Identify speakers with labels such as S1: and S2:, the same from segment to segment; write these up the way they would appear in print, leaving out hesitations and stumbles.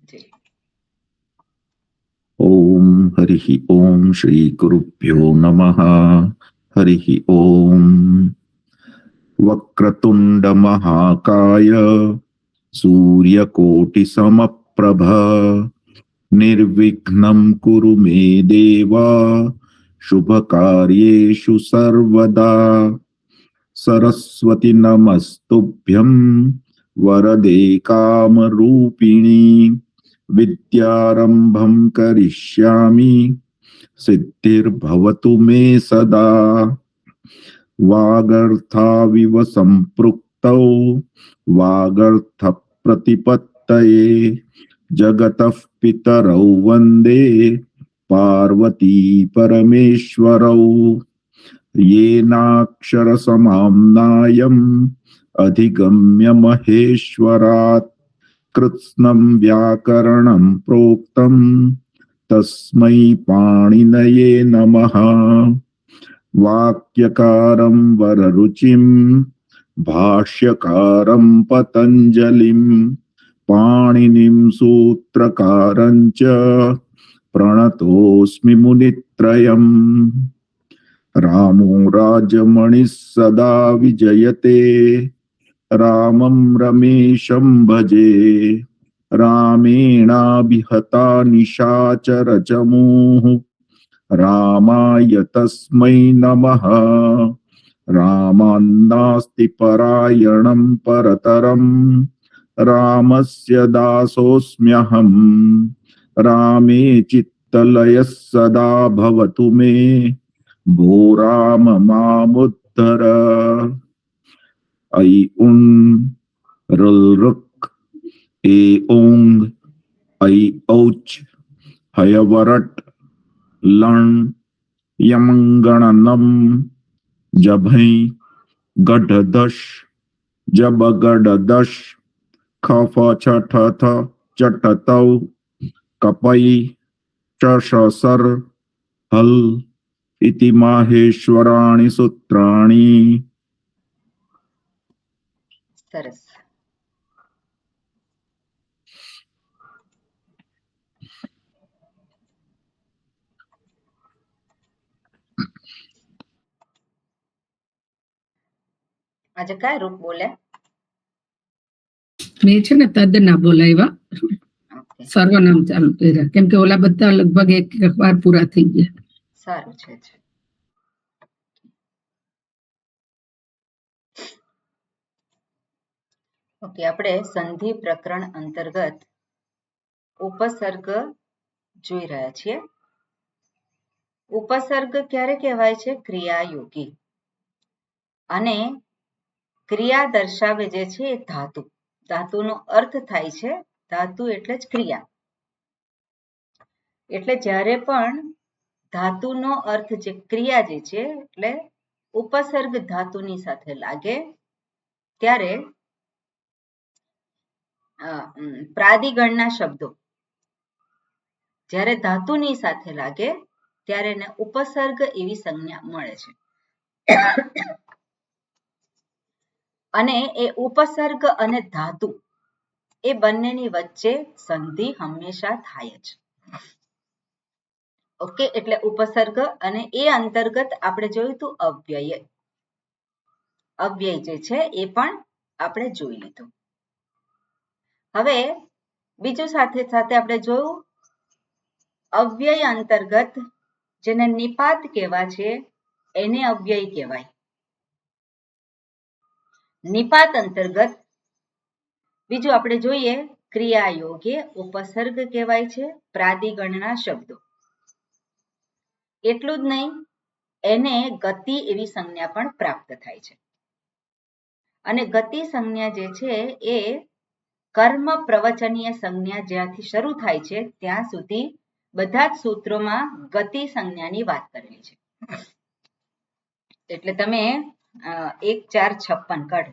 S1: જી
S2: ओम हरि ओम श्री गुरुभ्यो नमः। हरि ओम। वक्रतुंड महाकाय सूर्यकोटि समप्रभ निर्विघ्नं कुरु मे देवा शुभ कार्येषु सर्वदा। सरस्वती नमस्तुभ्यं वरदे कामरूपिणी विद्यारंभं करिष्यामि सिद्धिर्भवतु मे सदा। वागर्थाविव संपृक्तौ वागर्थ प्रतिपत्तये जगतः पितरौ वन्दे पार्वती परमेश्वरौ। येनाक्षरसमाम्नायम् अधिगम्य महेश्वरात् कृत्स्नं व्याकरणं प्रोक्तं तस्मै पाणिनये नमः। वाक्यकारं वररुचिं भाष्यकारं पतञ्जलिं पाणिनिं सूत्रकारं च प्रणतोऽस्मि मुनित्रयम्। रामो राजमणिः सदा विजयते रामं रमेशं भजे। रामेणाभिहता निशाचरचमूः रामाय तस्मै नमः। रामान्नास्ति परायणं परतरं रामस्य दासोऽस्म्यहम्। रामे चित्तलयः सदा भवतु मे भो राम मामुद्धर। ऐ उं रुल रुक ए ओंग ऐ औच हयवरट लण यमंगणनम जभई गढ़दश जबगढ़दश खफ छठ थ चटतौ कपई चसर हल इति माहेश्वराणि सूत्राणि।
S1: સરસ. આજે કયા રૂપ બોલે?
S3: મેં છે ને તદ ના બોલાવ્યા,
S1: ઓકે,
S3: સર્વનામ ચાલુ કર્યા, કેમ કે ઓલા બધા લગભગ એક વાર પૂરા થઈ ગયા.
S1: સારું છે. ઓકે, આપણે સંધિ પ્રકરણ અંતર્ગત ઉપસર્ગ જોઈ રહ્યા છીએ. ઉપસર્ગ ક્યારે કહેવાય છે? ક્રિયાયોગી. અને ક્રિયા દર્શાવે જે છે એ ધાતુ. ધાતુનો અર્થ થાય છે ધાતુ એટલે જ ક્રિયા. એટલે જ્યારે પણ ધાતુનો અર્થ જે ક્રિયા જે છે એટલે ઉપસર્ગ ધાતુની સાથે લાગે ત્યારે પ્રાદિગણના શબ્દો જ્યારે ધાતુની સાથે લાગે ત્યારે એને ઉપસર્ગ એવી સંજ્ઞા મળે છે. અને એ ઉપસર્ગ અને ધાતુ એ બંનેની વચ્ચે સંધિ હંમેશા થાય જ. ઓકે, એટલે ઉપસર્ગ અને એ અંતર્ગત આપણે જોયું હતું અવ્યય. અવ્યય જે છે એ પણ આપણે જોઈ લીધું. હવે બીજું સાથે સાથે આપણે જોયું અવ્યય અંતર્ગત જેને નિપાત કહેવાય છે એને અવ્યય કહેવાય. નિપાત અંતર્ગત બીજું આપણે જોઈએ ક્રિયાયોગે ઉપસર્ગ કહેવાય છે પ્રાદિગણના શબ્દો. એટલું જ નહીં, એને ગતિ એવી સંજ્ઞા પણ પ્રાપ્ત થાય છે. અને ગતિ સંજ્ઞા જે છે એ કર્મ પ્રવચનીય સંજ્ઞા જ્યાંથી શરૂ થાય છે ત્યાં સુધી બધા જ સૂત્રોમાં ગતિ સંજ્ઞાની વાત કરેલી છે. એટલે તમે 1-4-56 કાઢો.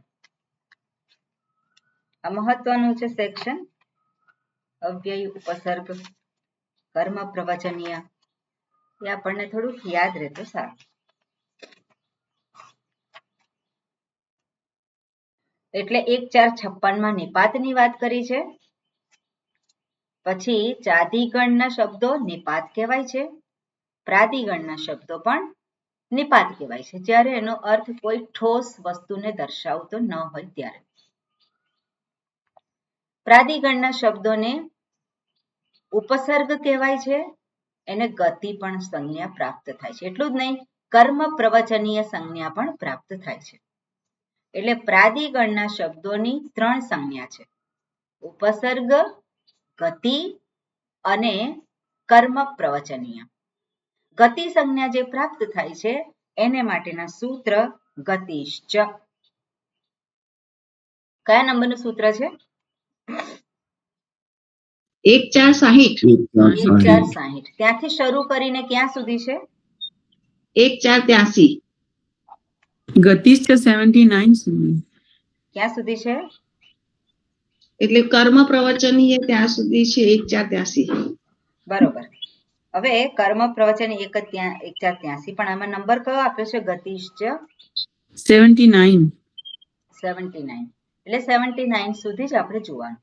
S1: આ મહત્વનું છે સેક્શન. અવ્યય, ઉપસર્ગ, કર્મ પ્રવચનીય એ આપણને થોડુંક યાદ રહે તો સારું. એટલે 1-4-56 માં નિપાતની વાત કરી છે પછી ચાદીગણના શબ્દો નિપાત કહેવાય છે, પ્રાદિગણના શબ્દો પણ નિપાત કહેવાય છે જ્યારે એનો અર્થ કોઈ ઠોસ વસ્તુને દર્શાવતો ન હોય ત્યારે. પ્રાદિગણના શબ્દોને ઉપસર્ગ કહેવાય છે, એને ગતિ પણ સંજ્ઞા પ્રાપ્ત થાય છે. એટલું જ નહીં, કર્મ પ્રવચનીય સંજ્ઞા પણ પ્રાપ્ત થાય છે. એટલે પ્રાદિગણના શબ્દોની 3 સંજ્ઞા છે: ઉપસર્ગ, ગતિ અને કર્મ પ્રવચનીય. ગતિ સંજ્ઞા જે પ્રાપ્ત થાય છે એને માટેના સૂત્ર ગતિશ્ચ. કયા નંબરનું સૂત્ર છે?
S4: 1 4 60
S2: 1 4
S1: 1 4
S2: 60
S1: 60. ત્યાંથી શરૂ કરીને ક્યાં સુધી છે?
S4: 1 4 83
S3: ગતિશ્ચ 79 સુધી.
S1: ક્યાં સુધી છે?
S4: એટલે કર્મ પ્રવચનીય ત્યાં સુધી છે 1 4 83.
S1: બરોબર. હવે કર્મ પ્રવચન 1 4 83, પણ આમાં નંબર કયો આપ્યો છે? ગતિશ્ચ
S3: 79.
S1: 79. એટલે 79 સુધી જ આપણે જોવાનું.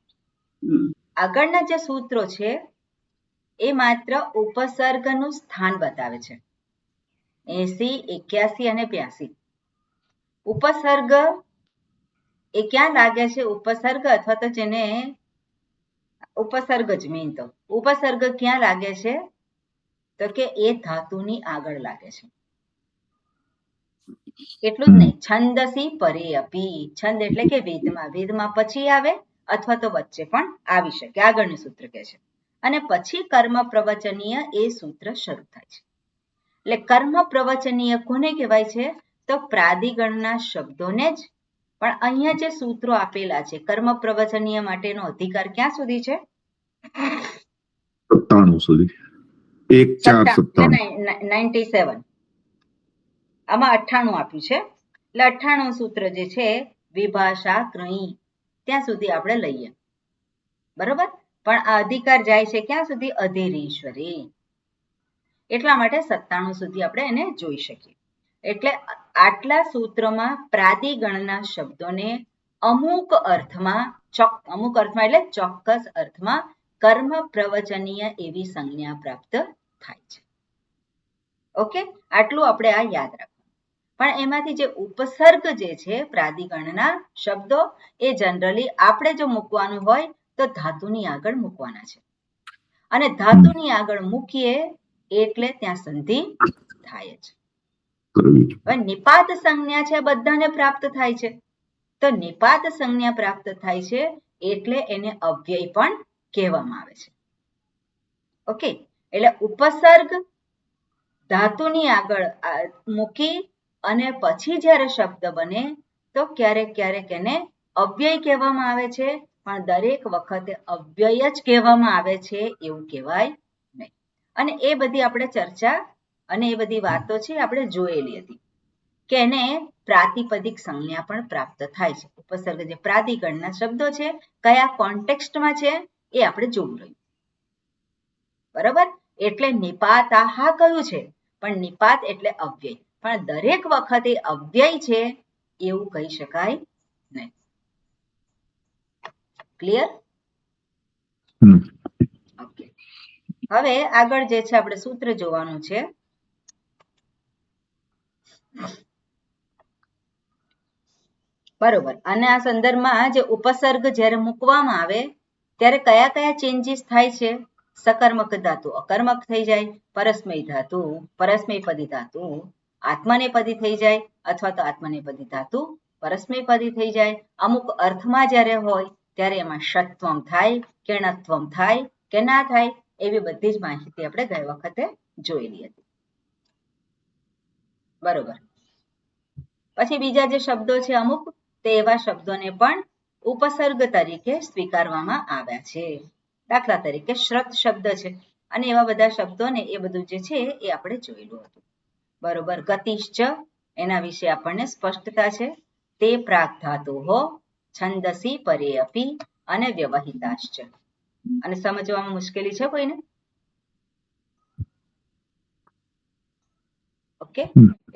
S4: હમ.
S1: આગળના જે સૂત્રો છે એ માત્ર ઉપસર્ગનું સ્થાન બતાવે છે. 80, 81 અને 82. ઉપસર્ગ એ ક્યાં લાગે છે? ઉપસર્ગ અથવા તો જેને ઉપસર્ગ જ મેઇન તો ઉપસર્ગ ક્યાં લાગે છે? તો કે એ ધાતુની આગળ લાગે છે. એટલું જ નહીં, છંદસી પરે અપી. છંદ એટલે કે વેદમાં, વેદમાં પછી આવે અથવા તો વચ્ચે પણ આવી શકે, આગળનું સૂત્ર કહે છે. અને પછી કર્મ પ્રવચનીય એ સૂત્ર શરૂ થાય છે. એટલે કર્મ પ્રવચનીય કોને કહેવાય છે? તો પ્રાદિગણના શબ્દોને જ. પણ અહીંયા જે સૂત્રો આપેલા છે કર્મ પ્રવચનીય માટેનો અધિકાર ક્યાં સુધી છે?
S2: 97 સુધી. 1 4 97.
S1: 97. આમાં 98 આપ્યું છે. એટલે 98 સૂત્ર જે છે વિભાષા ગ્રહી ત્યાં સુધી આપણે લઈએ. બરોબર. પણ આ અધિકાર જાય છે ક્યાં સુધી? અધિરીશ્વરી. એટલા માટે 97 સુધી આપણે એને જોઈ શકીએ. એટલે આટલા સૂત્રોમાં પ્રાદિગણના શબ્દોને અમુક અર્થમાં એટલે ચોક્કસ અર્થમાં કર્મ પ્રવચનીય એવી સંજ્ઞા પ્રાપ્ત થાય છે. ઓકે, આટલું આપણે આ યાદ રાખવું. પણ એમાંથી જે ઉપસર્ગ જે છે પ્રાદિગણના શબ્દો એ જનરલી આપણે જો મૂકવાનું હોય તો ધાતુની આગળ મૂકવાના છે. અને ધાતુની આગળ મૂકીએ એટલે ત્યાં સંધિ થાય છે. હવે નિપાત સંજ્ઞા છે બધાને પ્રાપ્ત થાય છે. તો નિપાત સંજ્ઞા પ્રાપ્ત થાય છે એટલે એને અવ્યય પણ કહેવામાં આવે છે. ઓકે, એટલે ઉપસર્ગ ધાતુની આગળ મૂકી અને પછી જ્યારે શબ્દ બને તો ક્યારેક ક્યારેક એને અવ્યય કહેવામાં આવે છે, પણ દરેક વખતે અવ્યય જ કહેવામાં આવે છે એવું કહેવાય નહીં. અને એ બધી આપણે ચર્ચા અને એ બધી વાતો છે આપણે જોયેલી હતી કે એને પ્રાતિપદિક સંજ્ઞા પણ પ્રાપ્ત થાય છે. ઉપસર્ગ જે પ્રાદિગણના શબ્દો છે કયા કોન્ટેક્સ્ટમાં છે એ આપણે જોવું રહ્યું. બરાબર. એટલે નિપાત હા કયું છે, પણ નિપાત એટલે અવ્યય, પણ દરેક વખતે અવ્યય છે એવું કહી શકાય નહીં. ક્લિયર? ઓકે. હવે આગળ જે છે આપણે સૂત્ર જોવાનું છે. બરોબર. અને આ સંદર્ભમાં જે ઉપસર્ગ જ્યારે મૂકવામાં આવે ત્યારે કયા કયા ચેન્જીસ થાય છે? सकर्मक धातु अकर्मक થઈ જાય, પરસ્મય ધાતુ પરસ્મયપદી ધાતુ આત્મનેપદી થઈ જાય, અથવા તો આત્મનેપદી ધાતુ પરસ્મયપદી થઈ જાય. અમુક અર્થમાં જ્યારે હોય ત્યારે એમાં ષત્વમ થાય, કિણત્વમ થાય કે ના થાય, એવી બધી જ માહિતી આપણે ગઈ વખતે જોયેલી હતી. બરોબર. પછી બીજા જે શબ્દો છે અમુક, તે એવા શબ્દોને પણ ઉપસર્ગ તરીકે સ્વીકારવામાં આવ્યા છે. દાખલા તરીકે શ્રત શબ્દ છે અને એવા બધા શબ્દોને એ બધું જે છે એ આપણે જોયેલું હતું. બરોબર. ગતિશ્ચ એના વિશે આપણને સ્પષ્ટતા છે. તે પ્રાક ધાતુહો છંદસી પરે અપી અને વ્યવહિતાશ્ચ. અને સમજવામાં મુશ્કેલી છે કોઈને? ઓકે.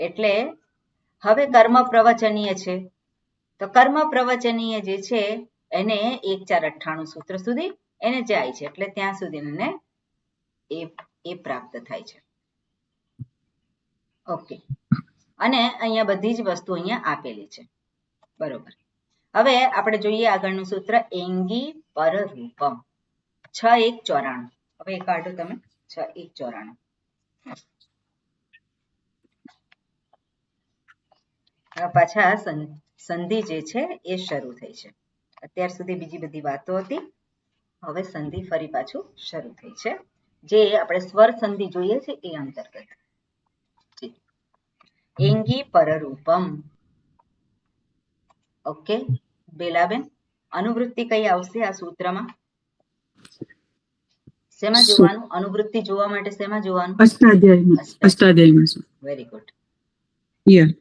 S1: એટલે હવે કર્મ પ્રવચનીય છે તો કર્મ પ્રવચનીય જે છે એને 1 4 98 સૂત્ર સુધી એને જાય છે એટલે ત્યાં સુધી એને એ પ્રાપ્ત થાય છે. ઓકે, અને અહીંયા બધી જ વસ્તુ અહીંયા આપેલી છે. બરોબર. હવે આપણે જોઈએ આગળનું સૂત્ર એંગી પરરૂપમ. 6 1 94. હવે એ કાઢો તમે. 6 1 94. હવે પાછા સંધિ જે છે એ શરૂ થઈ છે. અત્યાર સુધી બીજી બધી વાતો હતી, હવે સંધિ ફરી પાછું શરૂ થઈ છે, જે આપણે સ્વર સંધિ જોઈએ છે એ અંતર્ગત. એંગી પરરૂપમ. ઓકે બેલાબેન, અનુવૃત્તિ કઈ આવશે આ સૂત્રમાં? શેમાં જોવાનું? અનુવૃત્તિ જોવા માટે શેમાં જોવાનું?
S3: અષ્ટાધ્યાયમાં.
S1: Very good.
S3: યસ.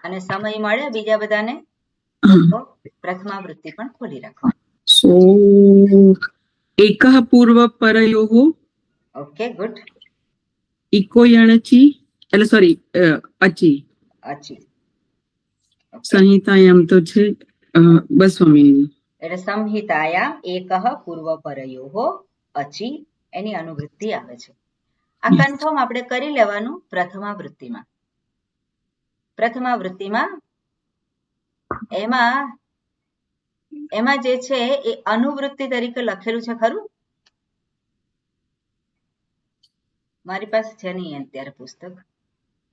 S1: અને સમય મળે બીજા બધાને તો પ્રથમાવૃત્તિ પણ ખોલી રાખો.
S3: સો એકઃ પૂર્વ પરયોઃ.
S1: Okay good.
S3: ઇકો યણચી એટલે સોરી અચી
S1: અચી.
S3: સંહિતાયામ તો છે બસ સ્વામીની.
S1: એટલે સંહિતાયામ એકઃ પૂર્વ પરયોઃ અચી એની અનુવૃત્તિ આવે છે. આ કન્ફર્મ આપણે કરી લેવાનું પ્રથમાવૃત્તિમાં. પ્રથમાવૃત્તિમાં એમાં જે છે એ અનુવૃત્તિ તરીકે લખેલું છે ખરું? મારી પાસે છે નહીં અત્યારે પુસ્તક.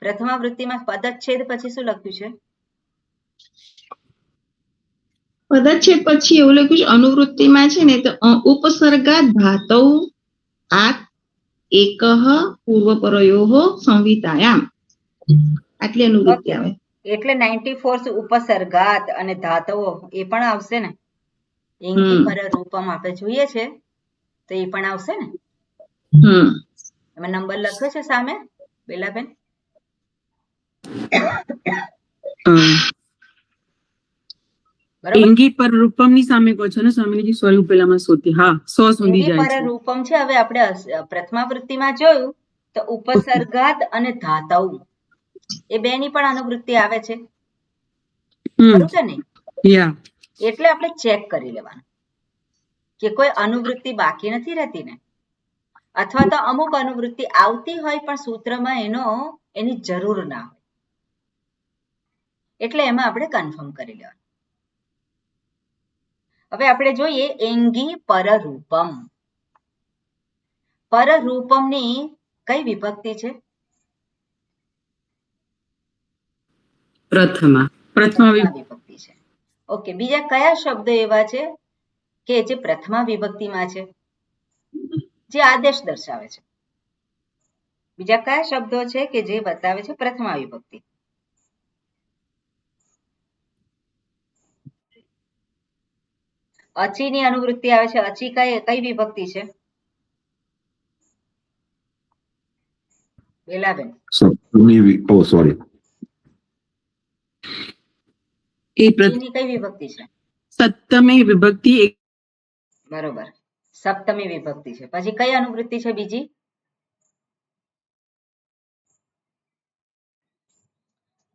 S1: પ્રથમાવૃત્તિમાં પદચ્છેદ પછી શું લખ્યું છે?
S4: પદચ્છેદ પછી એવું લખ્યું છે અનુવૃત્તિમાં છે ને તો ઉપસર્ગા ધાતૌ આ એકઃ પૂર્વપરયોઃ સંહિતાયામ આટલી અનુવૃત્તિ આવે.
S1: એટલે 94 ઉપસર્ગાત અને ધાતુઓ એ પણ આવશે ને? એંગી પરરૂપમ આપણે જોઈએ છે તો એ પણ આવશે ને? એમાં નંબર લખ્યો છે સામે બેલાબેન?
S3: એંગી પરરૂપમ ની સામે કહો છો ને સ્વામીજી? સોરી પેલામાં સોતી. હા 100 સુધી જાય છે.
S1: પરરૂપમ છે. હવે આપણે પ્રથમાવૃત્તિમાં જોયું તો ઉપસર્ગાત અને ધાતુઓ એ બે ની પણ અનુવૃત્તિ આવે છે ખરું કે નહીં? એટલે આપણે ચેક કરી લેવાનું કે કોઈ અનુવૃત્તિ બાકી નથી રહેતી ને, અથવા તો અમુક અનુવૃત્તિ આવતી હોય પણ સૂત્રમાં એની જરૂર ના હોય, એટલે એમાં આપણે કન્ફર્મ કરી લેવાનું. હવે આપણે જોઈએ એંગી પરરૂપમ. પરરૂપમ ની કઈ વિભક્તિ છે?
S3: પ્રથમા
S1: વિભક્તિ છે. ઓકે, બીજા કયા શબ્દો એવા છે કે જે પ્રથમા વિભક્તિમાં છે, જે આદેશ દર્શાવે છે? બીજા કયા શબ્દો છે કે જે બતાવે છે પ્રથમા વિભક્તિ? અચી ની અનુવૃત્તિ આવે છે. અચી કઈ વિભક્તિ છે બેલાબેન?
S2: સોરી,
S1: એની કઈ વિભક્તિ છે?
S3: સપ્તમી વિભક્તિ.
S1: બરોબર, સપ્તમી વિભક્તિ છે. પછી કઈ અનુવૃત્તિ છે બીજી?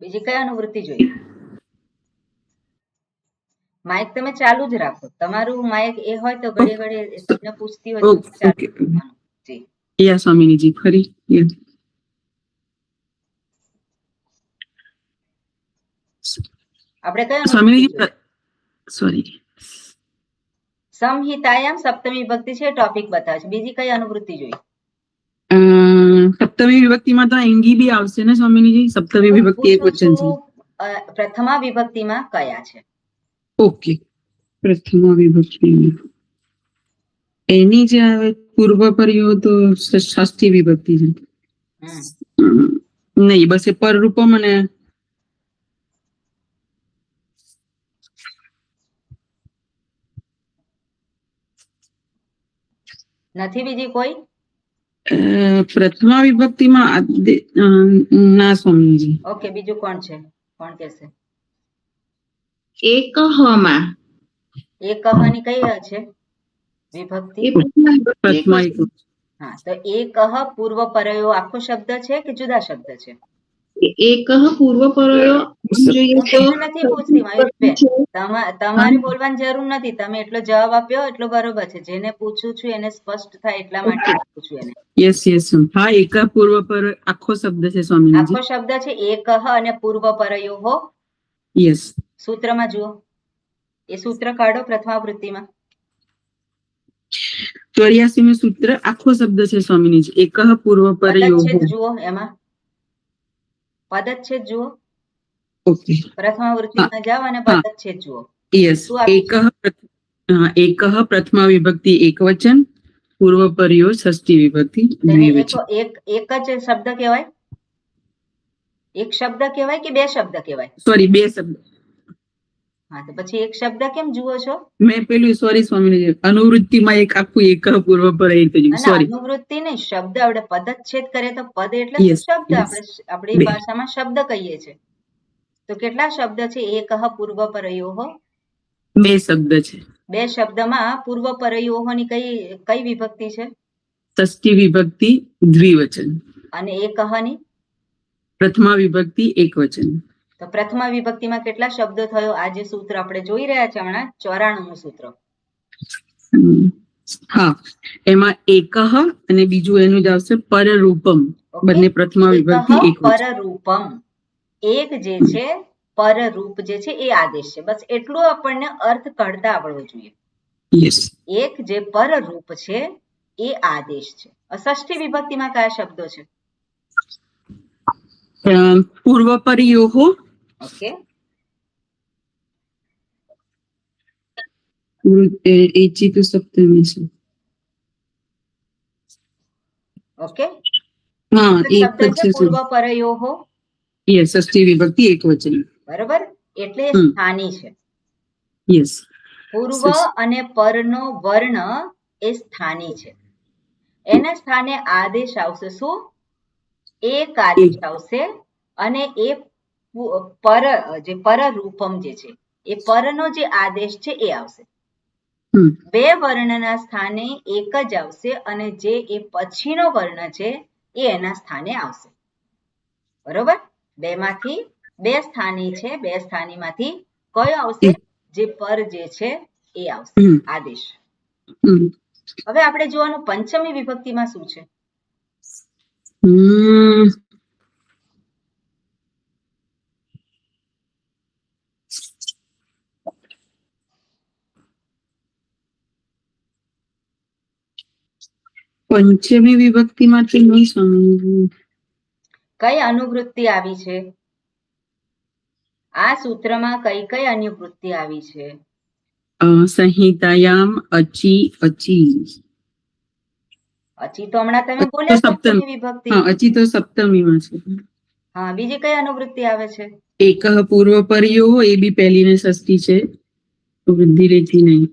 S1: બીજી કઈ અનુવૃત્તિ જોઈએ? માઇક તમે ચાલુ જ રાખો. તમારું માઇક એ હોય તો ઘડીએ ઘડીએ તમને પૂછતી હોય તો ચાલુ રાખવાનું.
S3: યા સ્વામીજી ફરી
S1: આપણે કઈ સ્વામીજી
S3: સોરી
S1: સંહિતાયામ સપ્તમી વિભક્તિ છે, ટોપિક બતાવે છે. બીજી કઈ અનુવૃત્તિ જોઈ?
S3: સપ્તમી વિભક્તિમાં તો એંગી બી આવશે ને સ્વામીજી? સપ્તમી વિભક્તિ એકવચન છે.
S1: પ્રથમા વિભક્તિમાં કયા છે?
S3: ઓકે, પ્રથમા વિભક્તિ એની જે આવે પૂર્વ પરયો તો ષષ્ઠી વિભક્તિ છે. નહીં, બસ એ પરરૂપમ અને
S1: નથી બીજી કોઈ?
S3: પ્રથમા વિભક્તિમાં ના સ્વામીજી.
S1: ઓકે, બીજું કોણ છે? કોણ કહેશે?
S4: એકઃમાં.
S1: એકઃ ની કઈ છે વિભક્તિ? હા, તો એકઃ પૂર્વ પરયો આખો શબ્દ છે કે જુદા શબ્દ છે?
S4: એકઃ પૂર્વપરયો જોઈએ
S1: હું
S4: તો
S1: બીજું નથી પૂછતી મયુરીબેન, તમારે બોલવાની જરૂર નથી, તમે એટલો જવાબ આપ્યો એટલો બરોબર છે. જેને પૂછું છું એને સ્પષ્ટ થાય એટલા માટે પૂછું છું એને.
S3: યસ યસ હા, એકા પૂર્વ પર આખો શબ્દ છે સ્વામીજી.
S1: આખો શબ્દ છે એકઃ અને પૂર્વપરયોઃ.
S3: યસ.
S1: સૂત્રમાં જુઓ, એ સૂત્ર કાઢો પ્રથમાવૃત્તિમાં.
S3: 84મું સૂત્ર આખો શબ્દ છે સ્વામીજી, એકઃ પૂર્વ પર
S1: પદચ્છેદ જુઓ, એમાં પદચ્છેદ જુઓ.
S3: ઓકે,
S1: પ્રથમાવૃત્તિમાં જાઓ અને પદચ્છેદ જુઓ.
S3: યસ.
S1: શું આપ્યું છે?
S3: એકઃ પ્રથમા વિભક્તિ એકવચન, પૂર્વપર્યો ષષ્ઠી વિભક્તિ
S1: તેને
S3: દ્વિવચન.
S1: એક જ શબ્દ કહેવાય? એક શબ્દ કહેવાય કે બે શબ્દ કહેવાય?
S3: સોરી, બે શબ્દ.
S1: હા, તો પછી એક શબ્દ કેમ જુઓ છો?
S3: મેં પેલું સોરી સ્વામીજી, અનુવૃત્તિમાં એક આખું એકઃ પૂર્વ પર સોરી.
S1: અનુવૃત્તિ નહીં, શબ્દ આપણે પદચ્છેદ કરીએ તો પદ એટલે
S3: Yes,
S1: શબ્દ.
S3: yes.
S1: આપણી ભાષામાં શબ્દ કહીએ છીએ. તો કેટલા શબ્દ છે? એકઃ પૂર્વપરયોઃ.
S3: બે શબ્દ છે.
S1: બે શબ્દમાં પૂર્વપરયોઃની કઈ વિભક્તિ છે?
S3: ષષ્ઠી વિભક્તિ દ્વિવચન.
S1: અને એકઃની
S3: પ્રથમા વિભક્તિ એકવચન.
S1: તો પ્રથમા વિભક્તિમાં કેટલા શબ્દો થયો? આ જે સૂત્ર આપણે જોઈ રહ્યા છે હમણાં, 94મું સૂત્ર.
S3: હા, એમાં એકઃ અને બીજું એનું જ આવશે પરરૂપમ. બંને પ્રથમા વિભક્તિ એકવચન.
S1: પરરૂપમ. એક જે છે પરરૂપ જે છે એ આદેશ છે. બસ એટલું આપણને અર્થ કાઢતા આવડવો જોઈએ.
S3: યસ.
S1: એક જે પરરૂપ છે એ આદેશ છે. ષષ્ઠી વિભક્તિમાં કયા શબ્દો છે?
S3: પૂર્વપર્યોઃ.
S1: ઓકે,
S3: એચી તો સપ્તમી છે.
S1: ઓકે,
S3: હા, એક
S1: શબ્દ
S3: જ
S1: છે
S3: છે.
S1: પૂર્વપરયોઃ.
S3: યસ, ષષ્ઠી વિભક્તિ એકવચન.
S1: બરોબર, એટલે એ સ્થાની છે.
S3: યસ.
S1: પૂર્વ અને પરનો વર્ણ એ સ્થાની છે. એના સ્થાને આદેશ આવશે. શું? એક આદેશ આવશે. અને એ જે પરરૂપમ જે છે એ પરનો જે આદેશ છે એ આવશે. બે વર્ણના સ્થાને એક જ આવશે અને જે એ પછીનો વર્ણ છે એ એના સ્થાને આવશે. બરોબર, બે માંથી બે સ્થાની છે. બે સ્થાનીમાંથી કયો આવશે? જે પર જે છે એ આવશે, આદેશ. હવે આપણે જોવાનું પંચમી વિભક્તિમાં શું છે.
S3: પંચમી વિભક્તિમાં તો નહીં સમજવું.
S1: કઈ અનુવૃત્તિ આવી છે? આ સૂત્રમાં કઈ કઈ અનુવૃત્તિ આવી છે?
S3: સંહિતાયામ અચી અચી.
S1: અચી તો હમણાં તમે બોલ્યા સપ્તમી વિભક્તિ.
S3: હા, અચી તો સપ્તમીમાં છે.
S1: હા, બીજી કઈ અનુવૃત્તિ આવે છે?
S3: એકઃ પૂર્વપર્યોઃ, એ બી પહેલી ને ષષ્ઠી છે, વૃદ્ધિ રેતી નહીં.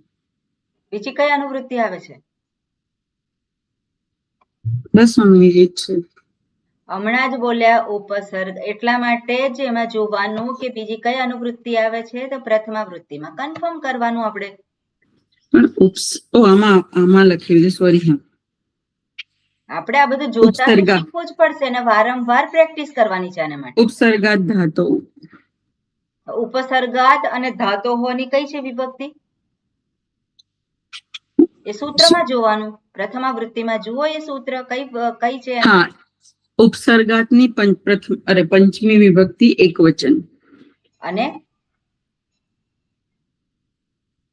S1: બીજી કઈ અનુવૃત્તિ આવે છે?
S3: બસ સ્વામી એ જ છે.
S1: હમણાં જ બોલ્યા ઉપસર્ગ. એટલા માટે જ એમાં જોવાનું કે બીજી કઈ અનુવૃત્તિ આવે છે. તો પ્રથમા વૃત્તિમાં કન્ફર્મ કરવાનું આપણે.
S3: પણ આમાં લખેલું છે, સોરી. હા,
S1: આપણે આ બધું જોતા શીખવું જ પડશે અને વારંવાર પ્રેક્ટિસ કરવાની છે આના માટે.
S3: ઉપસર્ગાત ધાતો.
S1: ઉપસર્ગાત અને ધાતોની કઈ છે વિભક્તિ? એ સૂત્રમાં જોવાનું. પ્રથમા વૃત્તિમાં જુઓ એ સૂત્ર કઈ છે.
S3: હા, ઉપસર્ગાતની પંચમી વિભક્તિ એકવચન. અને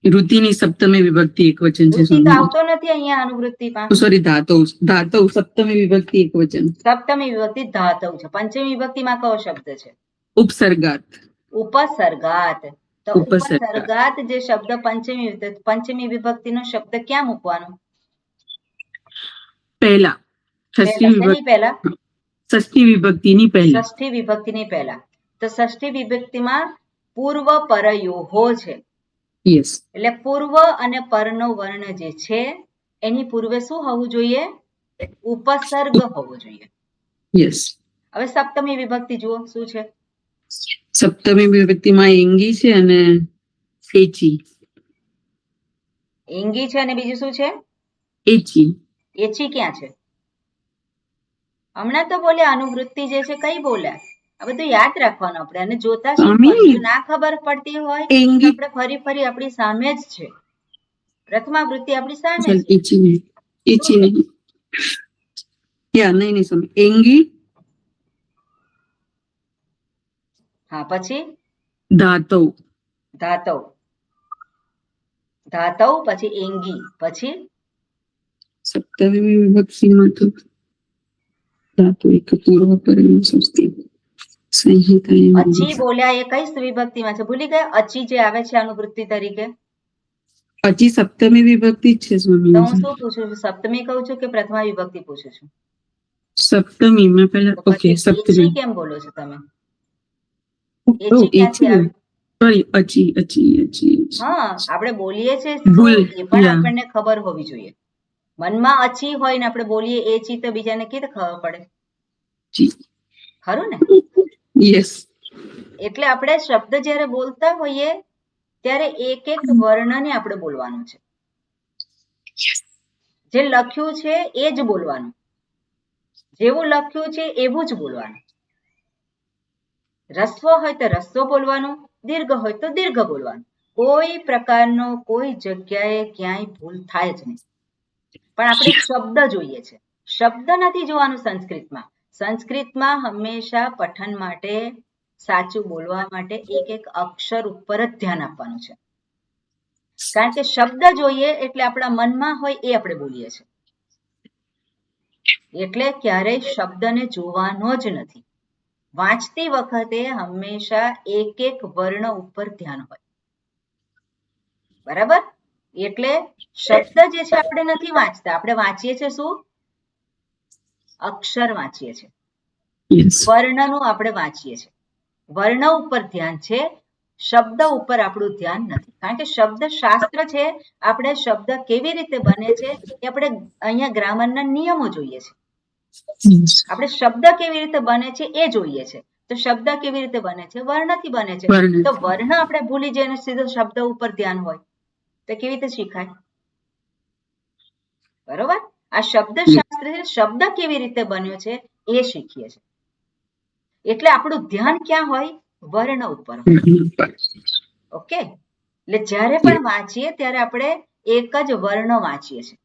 S3: ઋતિની સપ્તમી વિભક્તિ એકવચન છે.
S1: ઋતિ તો આવતો નથી અહીંયા અનુવૃત્તિમાં.
S3: સોરી, ધાતવ સપ્તમી વિભક્તિ એકવચન.
S1: સપ્તમી વિભક્તિ ધાતવ છે. પંચમી વિભક્તિમાં કયો શબ્દ છે?
S3: ઉપસર્ગાત.
S1: ઉપસર્ગાત. તો ઉપસર્ગાત જે શબ્દ પંચમી વિભક્તિનો શબ્દ ક્યાં મૂકવાનો?
S3: પહેલા. ષષ્ઠી વિભક્તિની પહેલા.
S1: ષષ્ઠી વિભક્તિની પહેલા. તો ષષ્ઠી વિભક્તિમાં પૂર્વપરયોઃ છે.
S3: યસ.
S1: એટલે પૂર્વ અને પરનો વર્ણ જે છે એની પૂર્વે શું હોવું જોઈએ? ઉપસર્ગ હોવો જોઈએ.
S3: યસ.
S1: હવે સપ્તમી વિભક્તિ જુઓ શું છે.
S3: સપ્તમી વિભક્તિમાં એંગી છે અને એચી.
S1: એંગી છે અને બીજું શું છે?
S3: એચી.
S1: એચી ક્યાં છે? હમણાં તો બોલ્યા અનુવૃત્તિ જે છે કઈ બોલ્યા? આ બધું યાદ રાખવાનું આપણે, અને જોતા
S3: સ્વામી,
S1: શીખવાનું. જો ના ખબર પડતી હોય તો
S3: એંગી
S1: આપણે ફરી આપણી સામે જ છે, પ્રથમાવૃત્તિ આપણી સામે
S3: चल
S1: છે.
S3: इची नहीं या नहीं समझ एंगी
S1: હા, પછી
S3: धातु
S1: ધાતવ, ધાતવ પછી એંગી, પછી
S3: सप्तमी विभक्ति में तो धातु एक पूर्व परिणाम संस्कृत संहिता
S1: અચી બોલ્યા એ કઈ વિભક્તિમાં છે? ભૂલી ગયા? અચી જે આવે છે અનુવૃત્તિ તરીકે,
S3: अची सप्तमी विभक्ति छे
S1: તો
S3: स्वामी
S1: હું શું પૂછું છું? સપ્તમી કહું છું કે પ્રથમા વિભક્તિ પૂછું છું?
S3: सप्तमी में पहला
S1: તો
S3: ओके
S1: પછી
S3: सप्तमी
S1: એચી કેમ બોલો છો તમે?
S3: ओ
S1: એચી ક્યાંથી આવે?
S3: सॉरी अची अची अची
S1: હા, આપણે બોલીએ છીએ
S3: ભૂલ,
S1: એ પણ
S3: yeah.
S1: આપણને ખબર હોવી જોઈએ. મનમાં અચી હોય ને આપણે બોલીએ એચી, તો બીજાને કેવી રીતે ખબર પડે?
S3: जी
S1: ખરું ને?
S3: यस
S1: એટલે આપણે શબ્દ જ્યારે બોલતા હોઈએ ત્યારે એક એક વર્ણને આપણે બોલવાનું છે. જે લખ્યું છે એ જ બોલવાનું, જેવું લખ્યું છે એવું જ બોલવાનું. રસ્વ હોય તો રસ્વ બોલવાનું, દીર્ઘ હોય તો દીર્ઘ બોલવાનું. કોઈ પ્રકારનો કોઈ જગ્યાએ ક્યાંય ભૂલ થાય જ નહીં. પણ આપણે શબ્દ જોઈએ છે, શબ્દ નથી જોવાનું સંસ્કૃતમાં. સંસ્કૃતમાં હંમેશા પઠન માટે, સાચું બોલવા માટે એક એક અક્ષર ઉપર જ ધ્યાન આપવાનું છે. કારણ કે શબ્દ જોઈએ એટલે આપણા મનમાં હોય એ આપણે બોલીએ છીએ. એટલે ક્યારેય શબ્દને જોવાનો જ નથી. વાંચતી વખતે હંમેશા એક એક વર્ણ ઉપર ધ્યાન હોય. બરાબર? એટલે શબ્દ જે છે આપણે નથી વાંચતા, આપણે વાંચીએ છીએ શું? અક્ષર વાંચીએ છીએ, વર્ણનું આપણે વાંચીએ છીએ. વર્ણ ઉપર ધ્યાન છે, શબ્દ ઉપર આપણું ધ્યાન નથી. કારણ કે શબ્દ શાસ્ત્ર છે, આપણે શબ્દ કેવી રીતે બને છે એ આપણે અહીંયા ગ્રામરના નિયમો જોઈએ છે. આપણે શબ્દ કેવી રીતે બને છે એ જોઈએ છે. તો શબ્દ કેવી રીતે બને છે? વર્ણથી બને છે. તો વર્ણ આપણે ભૂલી જઈને સીધો શબ્દ ઉપર ધ્યાન હોય તો કેવી રીતે શીખાય? બરોબર? આ શબ્દ શાસ્ત્ર છે, શબ્દ કેવી રીતે બન્યો છે એ શીખીએ છીએ. એટલે આપણું ધ્યાન ક્યાં હોય? વર્ણ ઉપર હોય. ઓકે, એટલે જ્યારે પણ વાંચીએ ત્યારે આપણે એક જ વર્ણ વાંચીએ છીએ,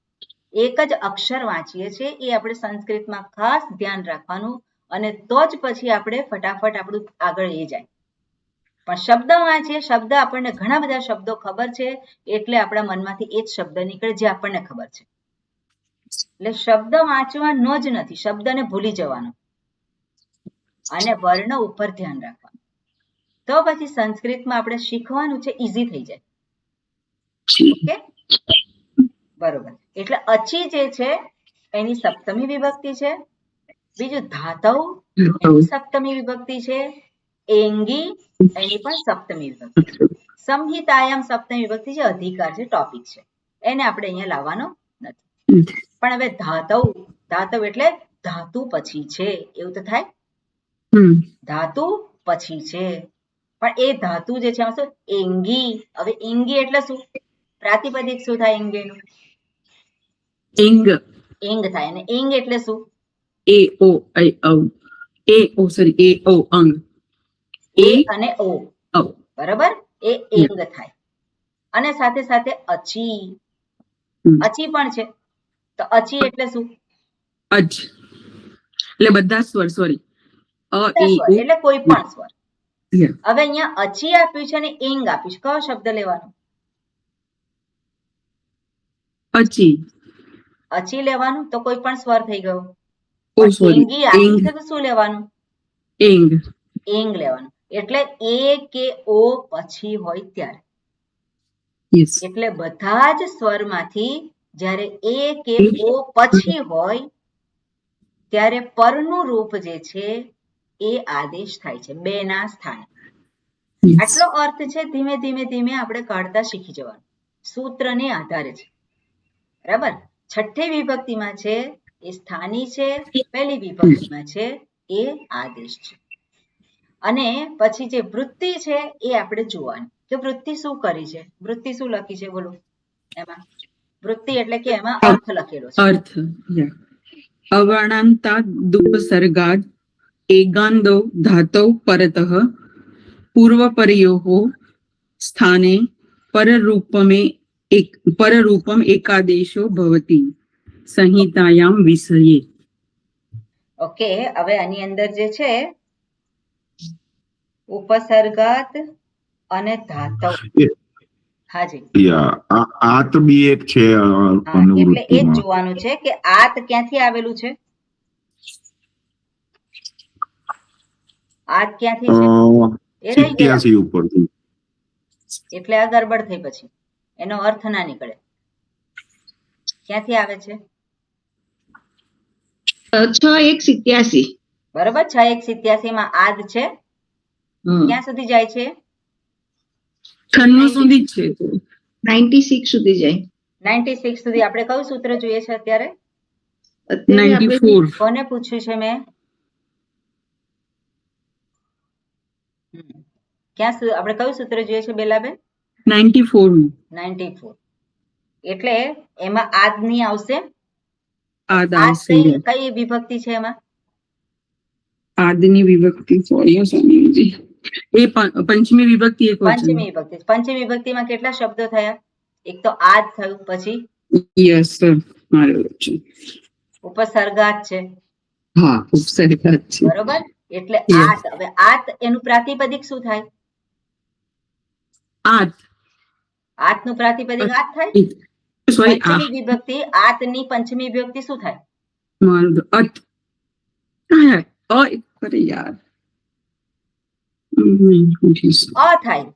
S1: એક જ અક્ષર વાંચીએ છીએ. એ આપણે સંસ્કૃતમાં ખાસ ધ્યાન રાખવાનું, અને તો જ પછી આપણે ફટાફટ આપણું આગળ એ જાય. પણ શબ્દ વાંચીએ, શબ્દ આપણને ઘણા બધા શબ્દો ખબર છે એટલે આપણા મનમાંથી એ જ શબ્દ નીકળે જે આપણને ખબર છે. એટલે શબ્દ વાંચવાનો જ નથી, શબ્દને ભૂલી જવાનો અને વર્ણ ઉપર ધ્યાન રાખવાનું. તો પછી સંસ્કૃતમાં આપણે શીખવાનું છે ઈઝી થઈ જાય. ઓકે, બરોબર. એટલે અચી જે છે એની સપ્તમી વિભક્તિ છે. બીજું ધાતવ એની સપ્તમી વિભક્તિ છે. એંગી એની પણ સપ્તમી વિભક્તિ છે. સંહિતાયામ સપ્તમી વિભક્તિ છે, અધિકાર છે, ટોપિક છે, એને આપણે અહીંયા લાવવાનો નથી. પણ હવે ધાતવ, ધાતવ એટલે ધાતુ પછી છે એવું તો થાય. ધાતુ પછી છે, પણ એ ધાતુ જે છે શું? એંગી. હવે એંગી એટલે શું? પ્રાતિપદિક શું થાય એંગીનું?
S3: એંગ
S1: એંગ થાય. અને એંગ એટલે શું?
S3: એ ઓ આઈ ઓ, એ ઓ સોરી એ ઓ અંગ,
S1: એ અને ઓ, બરાબર? એ એંગ થાય. અને સાથે સાથે અચી, અચી પણ છે. તો અચી એટલે શું?
S3: અજ એટલે બધા સ્વર, સોરી અ એ ઓ
S1: એટલે કોઈ પણ સ્વર.
S3: Yeah.
S1: હવે અહીંયા અચી આપ્યું છે અને એંગ આપ્યું છે, કયો શબ્દ લેવાનો?
S3: અચી.
S1: અચી લેવાનું, તો કોઈ પણ સ્વર થઈ ગયો.
S3: ઓ સોરી
S1: એંગી આપ્યું છે તો શું લેવાનું?
S3: એંગ.
S1: એંગ લેવાનું. એટલે એ કે ઓ પછી હોય ત્યારે. એટલે બધા જ સ્વરમાંથી જ્યારે એ કે ઓ પછી હોય ત્યારે પરનું રૂપ જે છે એ આદેશ થાય છે, બે ના સ્થાને. આટલો અર્થ છે. ધીમે ધીમે ધીમે આપણે કાઢતા શીખી જવાનું, સૂત્રને આધારે છે. બરાબર? છઠ્ઠી વિભક્તિમાં છે એ સ્થાની છે, પહેલી વિભક્તિમાં છે એ આદેશ છે. અને પછી જે વૃત્તિ છે એ આપણે જોવાની કે વૃત્તિ શું કરી છે, વૃત્તિ શું લખી છે બોલો એમાં? વૃત્તિ એટલે કે એમાં અર્થ લખેલો છે.
S3: અર્થ અવર્ણાંતા દુપસર્ગાદ एगान्दौ धातौ परतः पूर्वपरयोः स्थाने पररूपम् एकादेशो भवति संहितायां विषये.
S1: ઓકે, હવે આની અંદર જે છે ઉપસર્ગાત અને ધાતવ. હાજી,
S2: આ તો બી એક છે
S1: હા, એટલે એ જ
S2: અનુવૃત્તિમાં.
S1: જોવાનું છે કે આત ક્યાંથી આવેલું છે, આત ક્યાંથી છે એ રહી ગયા,
S2: 87 ઉપરથી.
S1: એટલે આ ગડબડ થઈ, પછી એનો અર્થ ના નીકળે. ક્યાંથી આવે છે?
S4: 6187.
S1: બરોબર, 6187 માં આદ છે. ક્યાં સુધી જાય છે?
S3: 96 સુધી જ છે.
S4: 96 સુધી જાય.
S1: 96 સુધી. આપણે કયું સૂત્ર જોઈએ છે અત્યારે?
S4: અત્યારે આપણે
S3: 94.
S1: કોને પૂછ્યું છે મેં? ક્યાં સુધી આપણે કયું સૂત્ર જોઈએ છે બેલાબેન?
S3: 94.
S1: 94. એટલે એમાં આદની આવશે.
S3: આદ
S1: આદ
S3: આવશે.
S1: કઈ વિભક્તિ છે એમાં?
S3: આદની વિભક્તિ સ્વામીજી એ પંચમી વિભક્તિ એક વચન.
S1: પંચમી વિભક્તિ. પંચમી વિભક્તિમાં કેટલા શબ્દો થયા? એક તો આદ થયું, પછી
S3: યસ મારું વચન
S1: ઉપસર્ગાત છે.
S3: હા, ઉપસર્ગાત છે.
S1: બરોબર, એટલે આત. હવે આત એનું પ્રાતિપદિક શું થાય?
S3: આત.
S1: આતનું પ્રાતિપદિક આત થાય.
S3: સોરી,
S1: પંચમી વિભક્તિ આતની પંચમી વિભક્તિ શું થાય?
S3: મારું અત. અરે યાર,
S1: અ થાય.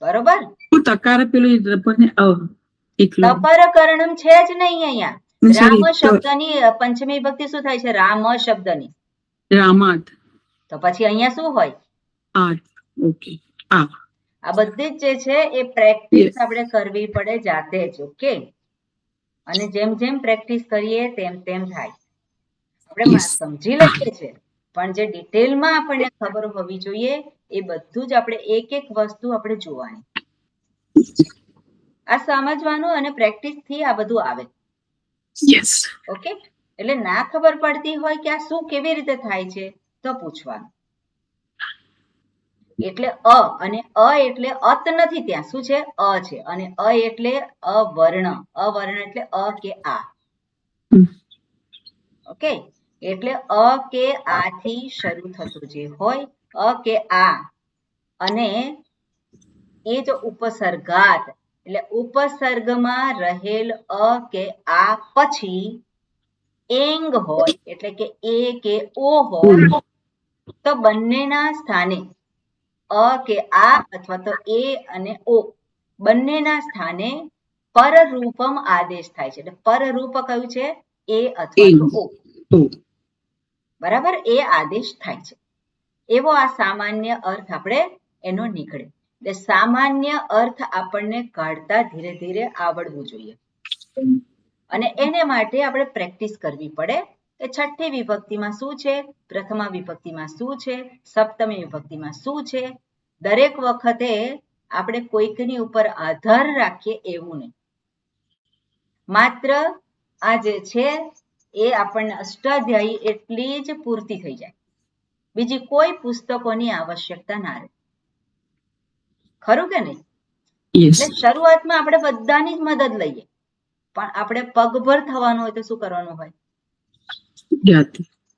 S1: બરોબર,
S3: તકાર પેલું
S1: તપરકર્ણમ છે જ નહીં અહીંયા. રામ શબ્દની પંચમી વિભક્તિ શું થાય છે? રામ શબ્દની
S3: રામાત.
S1: તો પછી અહીંયા શું હોય?
S3: આત. ઓકે,
S1: આ બધી જ જે છે એ પ્રેક્ટિસ આપણે કરવી પડે જાતે જ. ઓકે, અને જેમ જેમ પ્રેક્ટિસ કરીએ તેમ તેમ થાય. આપણે સમજી લઈએ છીએ, પણ જે ડિટેલમાં આપણને ખબર હોવી જોઈએ એ બધું જ આપણે એક એક વસ્તુ આપણે જોવાની. આ સમજવાનું અને પ્રેક્ટિસ થી આ બધું આવે. ઓકે, એટલે ના ખબર પડતી હોય કે આ શું કેવી રીતે થાય છે તો પૂછવાનું. એટલે અ, અને અ એટલે અત નથી, ત્યાં શું છે? અ છે. અને અ એટલે અવર્ણ. અવર્ણ એટલે અ કે આ. ઓકે, એટલે અ કે આ થી શરૂ થતું જે હોય, અ કે આ, અને એ જ ઉપસર્ગાત, એટલે ઉપસર્ગમાં રહેલ અ કે આ પછી એંગ હોય, એટલે કે એ કે ઓ હોય, તો બંનેના સ્થાને અ કે આ અથવા તો એ અને ઓ બંનેના સ્થાને પરરૂપમ આદેશ થાય છે. એટલે પરરૂપ કયું છે? એ અથવા તો ઓ. બરાબર, એ આદેશ થાય છે. એવો આ સામાન્ય અર્થ આપણે એનો નીકળે. એટલે સામાન્ય અર્થ આપણને કાઢતા ધીરે ધીરે આવડવું જોઈએ, અને એને માટે આપણે પ્રેક્ટિસ કરવી પડે કે છઠ્ઠી વિભક્તિમાં શું છે, પ્રથમા વિભક્તિમાં શું છે, સપ્તમી વિભક્તિમાં શું છે. દરેક વખતે આપણે કોઈકની ઉપર આધાર રાખીએ એવું નહીં. માત્ર આ જે છે એ આપણને અષ્ટાધ્યાયી એટલી જ પૂરતી થઈ જાય, બીજી કોઈ પુસ્તકોની આવશ્યકતા ના રહે. ખરું કે નહીં? એટલે શરૂઆતમાં આપણે બધાની જ મદદ લઈએ, પણ આપણે પગભર થવાનું હોય તો શું કરવાનું હોય?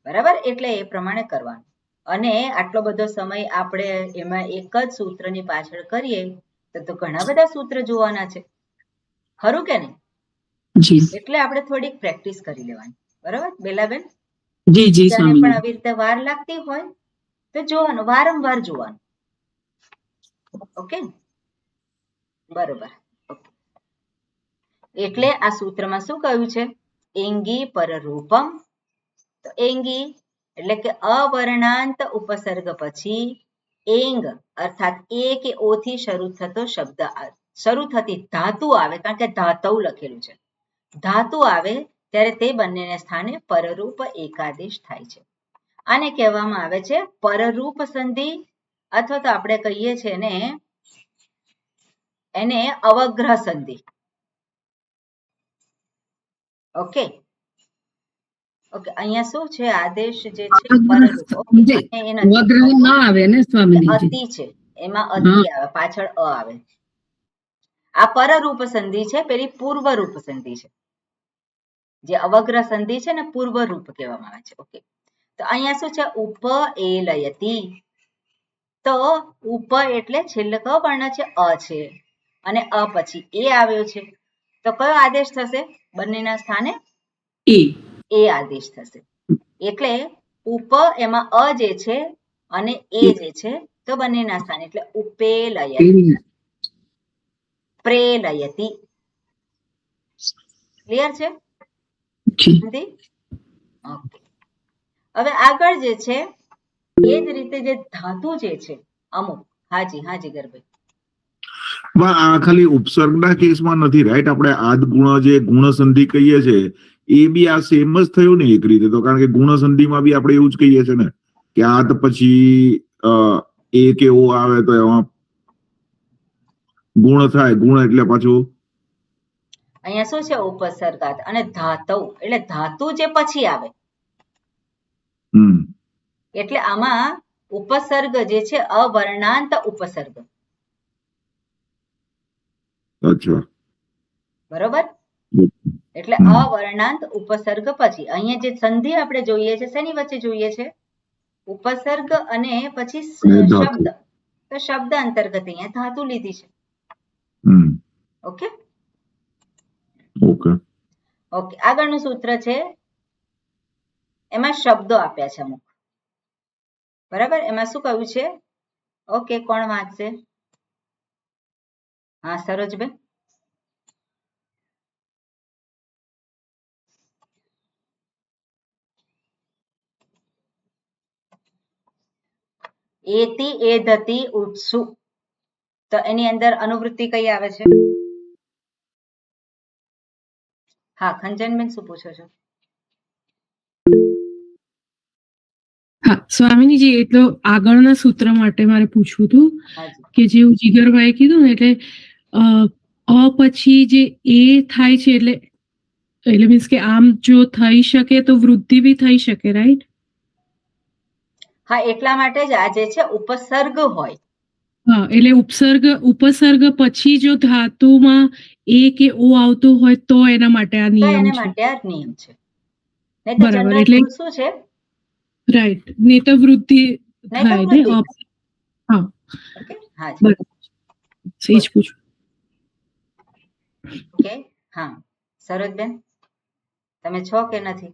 S1: બરાબર, એટલે એ પ્રમાણે કરવાનું. અને આટલો બધો સમય આપણે એમાં એક જ સૂત્રની પાછળ કરીએ તો ઘણા બધા સૂત્ર જોવાના છે. ખરું કે નહીં? એટલે આપણે થોડીક પ્રેક્ટિસ કરી લેવાની. બરાબર બેલાબેન? જેને પણ આવી રીતે વાર લાગતી હોય તો જોવાનું, વારંવાર જોવાનું. ઓકે, બરોબર. એટલે આ સૂત્રમાં શું કહ્યું છે? એંગી પરરૂપમ. તો એંગી એટલે કે અવર્ણાંત ઉપસર્ગ પછી એંગ અર્થાત એ કે ઓ થી શરૂ થતો શબ્દ, શરૂ થતી ધાતુ આવે, કારણ કે ધાતવ લખેલું છે. ધાતુ આવે ત્યારે તે બંનેને સ્થાને પરરૂપ એકાદેશ થાય છે. આને કહેવામાં આવે છે પરરૂપ સંધિ, અથવા તો આપણે કહીએ છીએ એને અવગ્રહ સંધિ. ઓકે, ઓકે, અહીંયા શું છે? આદેશ જે છે પરરૂપ. ઓકે,
S3: જે
S1: અહીંયા એ નથી.
S3: વગ્રહ ના આવે ને
S1: એ
S3: સ્વામીજી.
S1: અતિ છે, એમાં અતિ આવે, પાછળ અ આવે. આ પરરૂપ સંધિ છે, પેલી પૂર્વરૂપ સંધિ છે. જે અવગ્ર સંધિ છે ને પૂર્વરૂપ કહેવામાં આવે છે. ઓકે, તો અહીંયા શું છે? ઉપએલયતિ. તો ઉપ એટલે છેલ્લે કયો વર્ણ છે? અ છે, અને અ પછી એ આવ્યો છે, તો કયો આદેશ થશે? બંનેના સ્થાને એ આદેશ થશે. એટલે ઉપ એમાં અ જે છે અને એ જે છે, તો બંનેના સ્થાને, એટલે ઉપેલયતિ, પ્રેલયતિ. ક્લિયર છે? ઓકે, હવે આગળ જે છે એ જ રીતે જે ધાતુ જે છે અમુક, હાજી ગરભાઈ.
S2: આ ખાલી ઉપસર્ગના કેસમાં નથી, રાઈટ? આપણે આદગુણ જે ગુણ સંધિ કહીએ છીએ એ બી આ સેમ જ થયું ને એક રીતે, તો કારણ કે ગુણ સંધિમાં બી આપણે એવું જ કહીએ છીએ ને કે આદ પછી એ કે ઓ આવે તો એમાં ગુણ થાય. ગુણ એટલે પાછું
S1: અહીંયા શું છે? ઉપસર્ગાત. અને ધાતુ એટલે ધાતુ જે પછી આવે, એટલે આમાં ઉપસર્ગ જે છે અવર્ણાંત ઉપસર્ગ.
S2: અચ્છા,
S1: બરોબર? એટલે અવર્ણાંત ઉપસર્ગ પછી અહીંયા જે સંધિ આપણે જોઈએ છે, શેની વચ્ચે જોઈએ છે? ઉપસર્ગ અને પછી શબ્દ. તો શબ્દ અંતર્ગત અહીંયા ધાતુ લીધી છે. ઓકે
S2: ઓકે
S1: ઓકે, આગળનું સૂત્ર છે, એમાં શબ્દો આપ્યા છે અમુક. બરાબર? એમાં શું કહ્યું છે? ઓકે, કોણ વાંચશે? હા, સરોજબેન. એતિ એધતિ ઉત્સુ, તો એની અંદર અનુવૃત્તિ કઈ આવે છે? હા, ખંજનબેન શું પૂછો છો?
S3: હા સ્વામીજી, એટલો આગળના સૂત્ર માટે મારે પૂછવું હતું કે જેવું જીગરભાઈ કીધું ને, એટલે અ પછી જે એ થાય છે, એટલે મીન્સ કે આમ જો થઈ શકે તો વૃદ્ધિ બી થઈ શકે, રાઈટ?
S1: હા, એટલા માટે જ આ જે છે ઉપસર્ગ હોય.
S3: હા, એટલે ઉપસર્ગ પછી જો ધાતુમાં એ કે ઓ આવતું હોય તો એના માટે આ નિયમ છે.
S1: એના માટે આ નિયમ છે. નહીં તો
S3: બરાબર,
S1: જનરલ રૂલ શું છે?
S3: રાઈટ, નહીં તો વૃદ્ધિ થાય ને. હા,
S1: ઓકે, હા
S3: બરાબર, સેજ પૂછું.
S1: ઓકે, હા, સરોજબેન તમે છો કે નથી?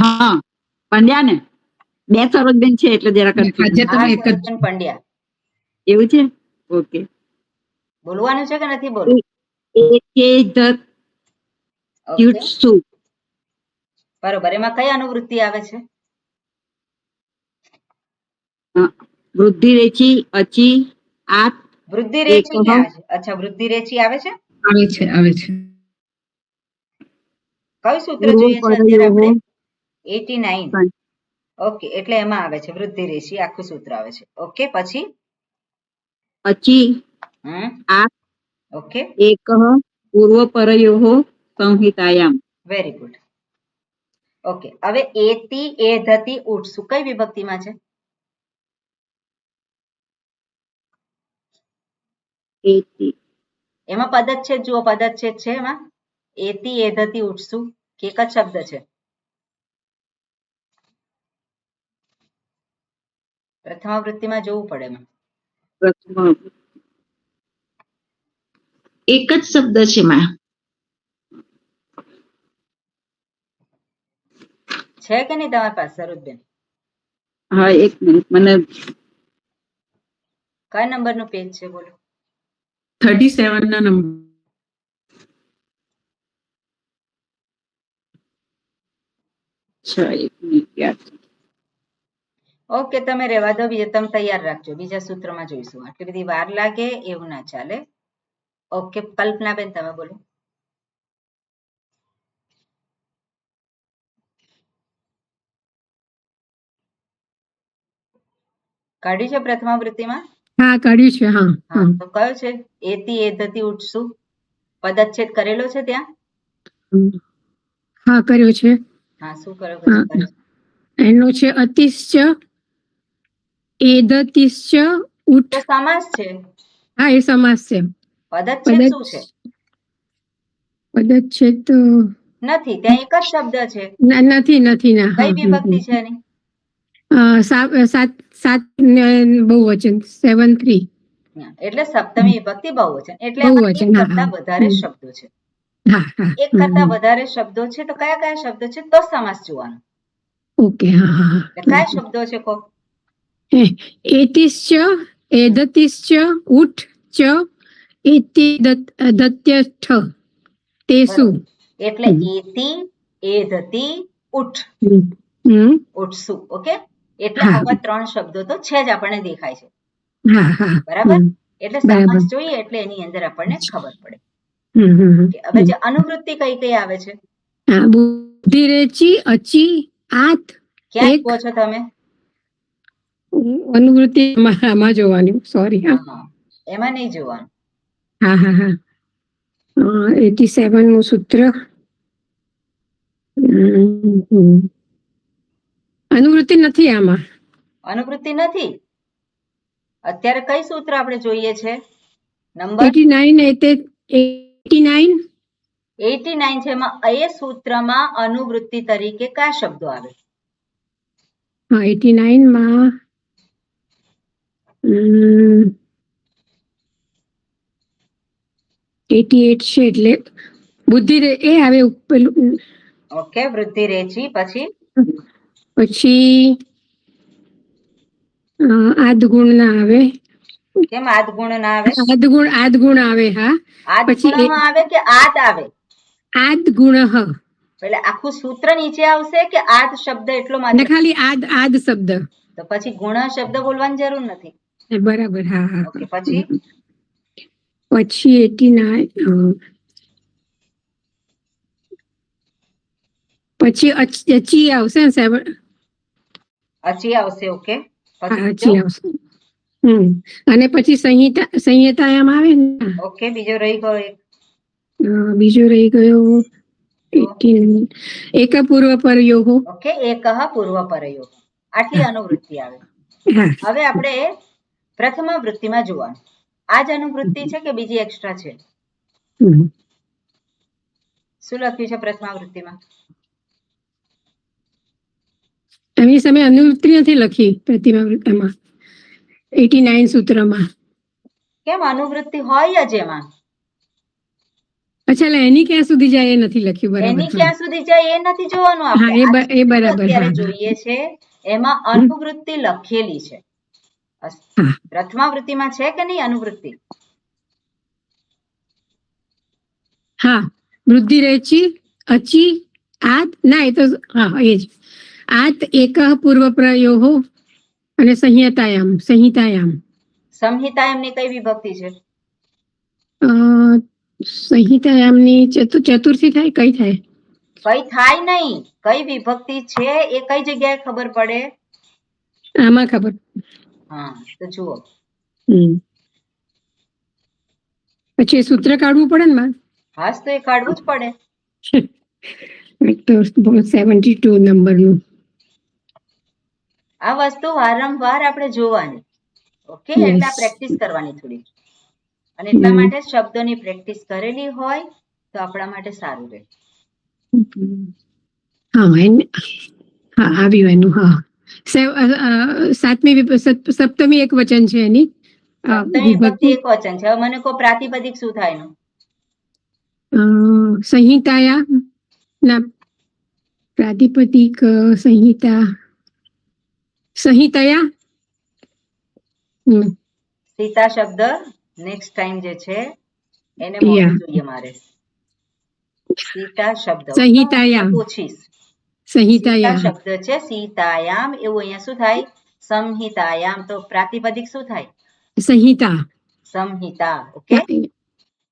S5: હા, પંડ્યા ને બે સરોજબેન છે એટલે જરા
S1: સરોજબેન પંડ્યા.
S5: એવું છે? ઓકે,
S1: બોલવાનું છે કે નથી બોલવું? બરોબર, એમાં કઈ અનુવૃત્તિ આવે છે?
S5: વૃદ્ધિ રેચી અચી આત.
S1: વૃદ્ધિ રેચી ક્યાં છે? અચ્છા, વૃદ્ધિ રેચી આવે છે.
S3: આવે છે.
S1: કયું સૂત્ર જોઈએ છે અત્યારે આપણે? 89. ઓકે, એટલે એમાં આવે છે વૃદ્ધિ રેચી, આખું સૂત્ર આવે છે. ઓકે, પછી
S5: અચી આત.
S1: ઓકે,
S5: એક પૂર્વ પરયોઃ સંહિતાયામ.
S1: Very good. ઓકે, હવે એતિ એધતિ ઉઠસુ કઈ વિભક્તિમાં છે? એમાં પદચ્છેદ જુઓ, પદચ્છેદ છે એમાં. એતિ એધતિ ઉઠસુ કે એક જ શબ્દ છે? પ્રથમાવૃત્તિમાં જોવું પડે એમાં.
S4: એક જ શબ્દ છે માં.
S1: છે કે નહીં તમારી પાસે સરોજબેન?
S5: હા, એક મિનિટ, મને
S1: કયા નંબરનું પેજ છે બોલો?
S3: 37 ના નંબર.
S1: ઓકે, તમે રહેવા દો, બીજા તમે તૈયાર રાખજો, બીજા સૂત્રમાં જોઈશું. આટલી બધી વાર લાગે એવું ના ચાલે. ઓકે, કલ્પનાબેન તમે બોલો. કાઢ્યું છે પ્રથમાવૃત્તિમાં?
S3: હા, કાઢ્યું છે. હા,
S1: હા, તો કયો છે? એતિ એધતિ ઉઠસુ. પદચ્છેદ કરેલો છે ત્યાં?
S3: હા કર્યો છે.
S1: હા, શું કર્યો
S3: હા.
S1: પછી?
S3: એનો છે અતિશ્ચ એદતિશ્ચ ઉઠ.
S1: તો સમાસ છે.
S3: હા, એ સમાસ છે.
S1: પદચ્છેદ શું છે?
S3: પદચ્છેદ તો
S1: નથી, ત્યાં એક જ શબ્દ છે.
S3: નથી નથી ના.
S1: કઈ વિભક્તિ છે એની?
S3: સાત બહુવચન 7-3.
S1: એટલે સપ્તમી વિભક્તિ બહુવચન, એટલે
S3: બહુવચન,
S1: એક
S3: હા,
S1: કરતા
S3: હા.
S1: વધારે શબ્દો છે.
S3: હા હા.
S1: એક કરતા વધારે શબ્દો છે તો કયા કયા શબ્દો છે તો સમાસ જોવાનો.
S3: ઓકે. હા હા.
S1: એટલે કયા શબ્દો છે કહો?
S3: એતિશ્ચ એદતિશ્ચ ઉઠ ચ એતિ દત્યઠ તેસુ.
S1: બરોબર. એટલે એતી, એધતી, ઉઠ, ઉઠસુ. ઓકે, એટલે
S3: હા.
S1: આવા 3 શબ્દો તો છે જ, આપણને દેખાય છે.
S3: હા હા.
S1: બરાબર. એટલે સમાસ જોઈએ એટલે એની અંદર આપણને ખબર પડે. હવે જે અનુવૃત્તિ કઈ કઈ આવે છે?
S3: બુદ્ધિરેચી, અચી, આત.
S1: ક્યાં જુઓ છો તમે?
S3: અનુવૃત્તિ આમાં જોવાની. સોરી.
S1: હા, એમાં નહીં જોવાનું.
S3: હા હા હા. 87 નું સૂત્ર. અનુવૃત્તિ નથી આમાં.
S1: અનુવૃત્તિ નથી. અત્યારે કઈ સૂત્ર આપણે જોઈએ છે? નંબર
S3: 89
S1: છે. એમાં એ સૂત્રમાં અનુવૃત્તિ તરીકે કયા શબ્દો આવે?
S3: હા, 89 માં 88 છે એટલે બુદ્ધિ એ આવે પેલું.
S1: ઓકે, વૃદ્ધિ રેચી.
S3: પછી આદગુણ ના આવે.
S1: કેમ આદગુણ ના આવે?
S3: આદગુણ આવે. હા.
S1: આદગુણ આવે કે આદ આવે?
S3: આદગુણ.
S1: એટલે આખું સૂત્ર નીચે આવશે કે આદ શબ્દ એટલો માત્ર?
S3: ખાલી આદ શબ્દ.
S1: તો પછી ગુણ શબ્દ બોલવાની જરૂર નથી.
S3: બરાબર. હા હા.
S1: ઓકે, પછી
S3: 89 પછી અચી આવશે ને 7.
S1: અચી આવશે. ઓકે,
S3: અચી આવશે. અને પછી સંહિતા એમ આવે ને.
S1: ઓકે, બીજો રહી ગયો એક.
S3: બીજો રહી ગયો 89 એક પૂર્વ પરયોગો.
S1: ઓકે, એક પૂર્વ પરયોગ. આટલી અનુવૃત્તિ આવે. હવે આપણે પ્રથમ વૃત્તિમાં જોવાનું. આ જ અનુવૃત્તિ છે કે બીજી એક્સ્ટ્રા છે? શું લખ્યું છે પ્રથમા વૃત્તિમાં?
S3: એની સામે અનુવૃત્તિ નથી લખી પ્રતિમા 89 સૂત્રમાં.
S1: કેમ? અનુવૃત્તિ હોય જ એમાં.
S3: અચ્છા, એની ક્યાં સુધી જાય એ નથી લખ્યું. બરાબર.
S1: એની ક્યાં સુધી જાય એ નથી જોવાનું આપણે.
S3: એ બરાબર.
S1: અત્યારે જોઈએ છે એમાં અનુવૃત્તિ લખેલી છે. પ્રથમા વૃત્તિમાં છે કે નહીં અનુવૃત્તિ?
S3: હા, વૃદ્ધિ રેચી, અચી, આત. ના, એ તો હા એ જ. આત એક પૂર્વ પ્રયોગો અને સંહિતાયામ.
S1: સંહિતાયામની કઈ વિભક્તિ છે?
S3: સંહિતાયામની ચતુર્થી થાય. કઈ થાય?
S1: કઈ થાય નહીં. કઈ વિભક્તિ છે એ કઈ જગ્યાએ ખબર પડે?
S3: આમાં ખબર.
S1: હા, તો જુઓ.
S3: પછી સૂત્ર કાઢવું પડે ને માં?
S1: હા, તો એ કાઢવું જ પડે.
S3: 72 નંબરનું.
S1: આ વસ્તુ વારંવાર આપણે જોવાની. ઓકે, એટલે આ પ્રેક્ટિસ કરવાની થોડી. અને એટલા માટે શબ્દોની પ્રેક્ટિસ કરેલી હોય તો આપણા માટે સારું રહે.
S3: હા, આવ્યું એનું. હા, સપ્તમી એક વચન છે એની.
S1: સપ્તમી વિભક્તિ એક વચન છે. હવે મને કહો પ્રાતિપદિક શું થાય એનું?
S3: સંહિતાયા ના પ્રાતિપદિક સંહિતાયા.
S1: સીતા શબ્દ નેક્સ્ટ ટાઈમ જે છે એને મોડું જોઈએ મારે. સીતા શબ્દ સંહિતા શબ્દ છે. સીતાયામ એવું અહીંયા શું થાય? સંહિતાયામ. તો પ્રાતિપદિક શું થાય? સંહિતા.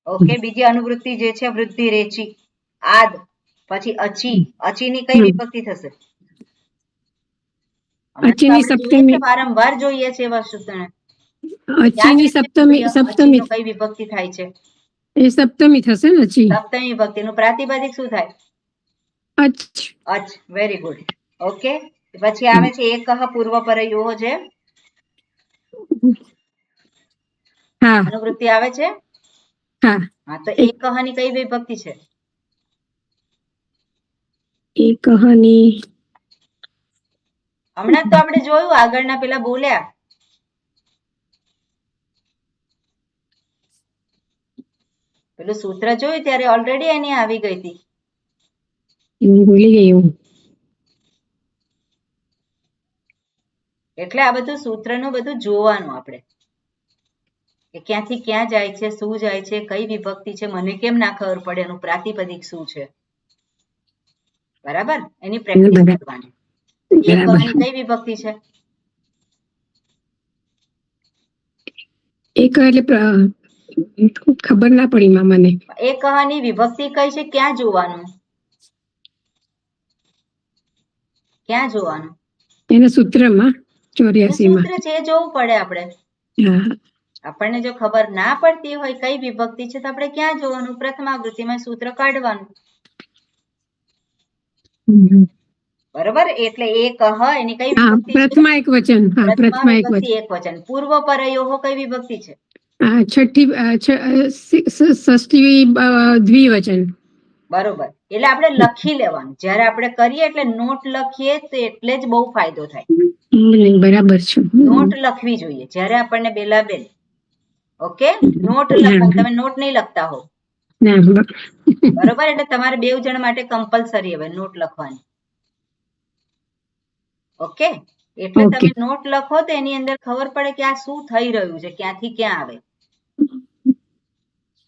S1: ઓકે, બીજી અનુવૃત્તિ જે છે વૃદ્ધિ રેચી, આદ, પછી અચી ની કઈ વિભક્તિ થશે? વારંવાર જોઈએ છે એવા સૂત્ર.
S3: અચીની સપ્તમી
S1: કઈ વિભક્તિ થાય છે?
S6: એ સપ્તમી થશે ને અચી
S1: સપ્તમી વિભક્તિનું પ્રાતિપદિક શું થાય?
S6: અચ
S1: અચ. Very good. ઓકે, પછી આવે છે એકઃ પૂર્વપરયોઃ છે,
S6: હા
S1: અનુવૃત્તિ આવે છે.
S6: હા
S1: હા, તો એકઃ ની કઈ વિભક્તિ છે?
S6: એકઃ ની
S1: હમણાં તો આપણે જોયું, આગળના પેલા બોલ્યા. પેલું સૂત્ર જોયું ત્યારે ઓલરેડી એની આવી ગઈ હતી.
S6: હું ભૂલી ગઈ હું.
S1: એટલે આ બધું સૂત્રનું બધું જોવાનું આપણે, કે ક્યાંથી ક્યાં જાય છે, શું જાય છે, કઈ વિભક્તિ છે, મને કેમ ના ખબર પડે એનું પ્રાતિપદિક શું છે. બરાબર, એની પ્રેક્ટિસ
S6: બરાબર.
S1: કરવાની. એકઃ
S6: બરાબર
S1: ની કઈ વિભક્તિ છે?
S6: એક એટલે ખબર ના પડી માં મને.
S1: એકઃ ની વિભક્તિ કઈ છે, ક્યાં જોવાનું? ક્યાં જોવાનું?
S6: એના સૂત્રમાં
S1: જે
S6: 84 માં.
S1: સૂત્ર છે એ જોવું પડે આપણે.
S6: હા
S1: આપણને જો ખબર ના પડતી હોય કઈ વિભક્તિ છે, તો આપણે ક્યાં જોવાનું? પ્રથમાવૃત્તિમાં સૂત્ર કાઢવાનું.
S6: હમ.
S1: બરોબર, એટલે એકઃ એની કઈ
S6: હા
S1: વિભક્તિ છે?
S6: પ્રથમા એક વચન. હા
S1: પ્રથમા
S6: પ્રથમા એક
S1: વિભક્તિ
S6: વચન.
S1: એકવચન. પૂર્વપરયોઃ કઈ વિભક્તિ છે?
S6: ષષ્ઠી દ્વિવચન.
S1: બરોબર, એટલે આપણે લખી લેવાનું. જ્યારે આપણે કરીએ એટલે નોટ લખીએ તો એટલે જ બહુ ફાયદો થાય.
S6: બરાબર છે.
S1: નોટ લખવી જોઈએ જ્યારે આપણને બેલાબેન. ઓકે, નોટ લખો. તમે નોટ નહીં લખતા હો,
S6: ના
S1: બરોબર, એટલે તમારે 2 જણ માટે કમ્પલસરી હવે નોટ લખવાની. ઓકે, એટલે
S6: ઓકે.
S1: તમે નોટ લખો તો એની અંદર ખબર પડે કે આ શું થઈ રહ્યું છે, ક્યાંથી ક્યાં આવે.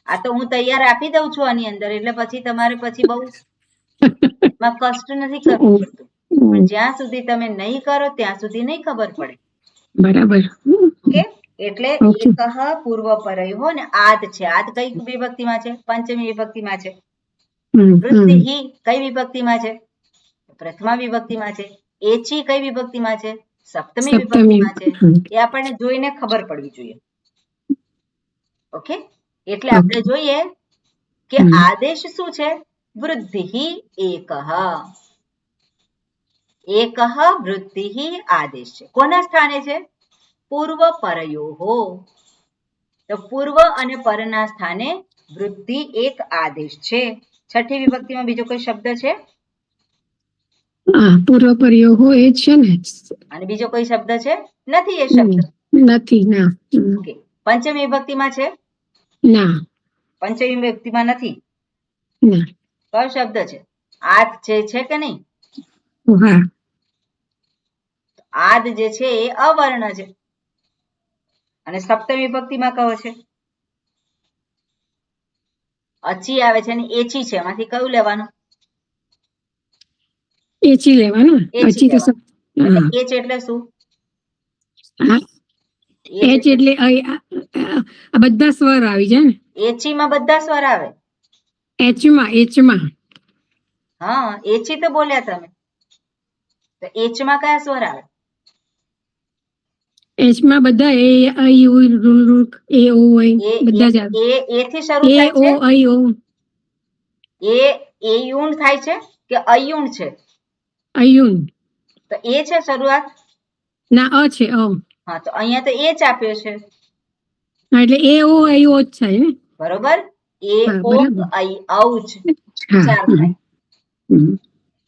S1: આ તો હું તૈયાર આપી દઉં છું આની અંદર, એટલે પછી તમારે પછી બહુ કષ્ટ નથી કરવું પડતું. પણ જ્યાં સુધી તમે નહીં કરો ત્યાં સુધી નહીં ખબર પડે.
S6: બરાબર.
S1: ઓકે, એટલે
S6: ઓકે.
S1: એકઃ પૂર્વપરયોઃ ને આદ છે. આદ કઈ વિભક્તિમાં છે? પંચમી વિભક્તિમાં છે. વૃદ્ધિ કઈ વિભક્તિમાં છે? પ્રથમા વિભક્તિમાં છે. એચી કઈ વિભક્તિમાં છે? સપ્તમી વિભક્તિમાં છે. એ આપણને જોઈને ખબર પડવી જોઈએ. ઓકે, એટલે આપણે જોઈએ કે આદેશ શું છે? વૃદ્ધિ એકઃ. એકઃ વૃદ્ધિ આદેશ છે. કોના સ્થાને છે? પૂર્વપરયોઃ. તો પૂર્વ અને પરના સ્થાને વૃદ્ધિ એક આદેશ છે. છઠ્ઠી વિભક્તિમાં બીજો કોઈ શબ્દ છે?
S6: પૂર્વપરયોઃ એ છે ને.
S1: અને બીજો કોઈ શબ્દ છે? નથી એ શબ્દ.
S6: નથી. ના.
S1: ઓકે, પંચમી વિભક્તિમાં છે?
S6: ના.
S1: પંચમી વિભક્તિમાં નથી.
S6: ના.
S1: કયો શબ્દ છે? આદ છે કે નહીં?
S6: હા.
S1: આદ જે છે એ અવર્ણ છે. અને સપ્તમી વિભક્તિમાં કયો છે? અચી આવે છે અને એચી છે. એમાંથી કયું લેવાનું?
S6: એચી લેવાનું.
S1: એચી
S6: એચ
S1: એટલે શું?
S6: એચ એટલે આ બધા સ્વર આવી જાય ને.
S1: એચી માં બધા સ્વર આવે.
S6: એચમાં
S1: હા, એચી તો બોલ્યા તમે. તો એચમાં કયા સ્વર આવે?
S6: એચમાં બધા એ આઈ ઉ રૂ એ ઓ બધા જ આવે.
S1: એ થી શરૂ થાય છે.
S6: એ ઓ આઈ ઓ.
S1: એ યુણ થાય છે કે અયુણ છે?
S6: અયુન.
S1: તો એ છે શરૂઆત.
S6: ના અ છે.
S1: હા, તો અહીંયા તો એ જ આપ્યો છે.
S6: એટલે એ ઓ આઈ ઓ જ થાય ને.
S1: બરોબર, એ ઓ આઈ ઔ જ ચાર થાય.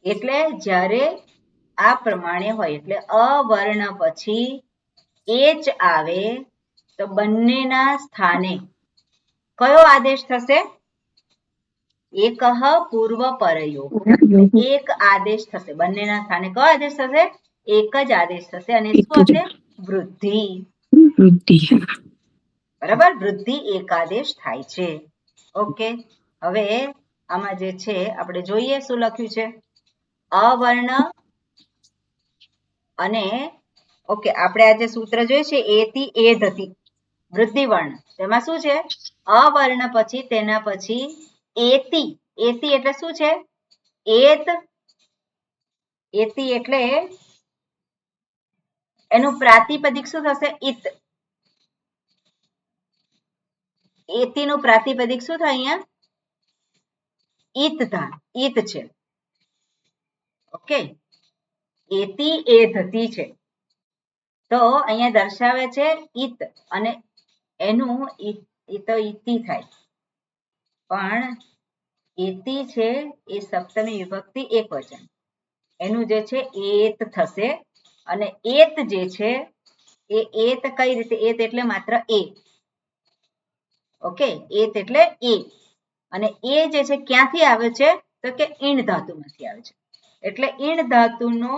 S1: એટલે જ્યારે આ પ્રમાણે હોય એટલે અવર્ણ પછી એચ આવે તો બંનેના સ્થાને કયો આદેશ થશે? એકઃ પૂર્વપરયોઃ. એક આદેશ થશે. બંનેના સ્થાને કયો આદેશ થશે? એક જ આદેશ થશે. અને શું હશે? વૃદ્ધિ. બરાબર, વૃદ્ધિ એક આદેશ થાય છે. ઓકે, હવે આમાં જે છે આપણે જોઈએ શું લખ્યું છે. અવર્ણ અને ઓકે, આપણે આજે સૂત્ર જોઈએ છે એ થી એ હતી વૃદ્ધિ વર્ણ. તેમાં શું છે? અવર્ણ પછી તેના પછી એતી. એતી એટલે શું છે? એત. એતી એટલે એનું પ્રાતિપદિક શું થશે? ઇત. એતી નું પ્રાતિપદિક શું થાય અહીંયા? ઈત થાય, ઈત છે. ઓકે, એતી એધતી છે, તો અહીંયા દર્શાવે છે ઈત, અને એનું ઈતી થાય, પણ એતી છે એ સપ્તમી વિભક્તિ એકવચન, એનું જે છે એત થશે, અને એત જે છે એ એત કઈ રીતે? એત એટલે માત્ર એ. ઓકે, એત એટલે એ, અને એ જે છે ક્યાંથી આવે છે? તો કે ઈણ ધાતુમાંથી આવે છે. એટલે ઈણ ધાતુનો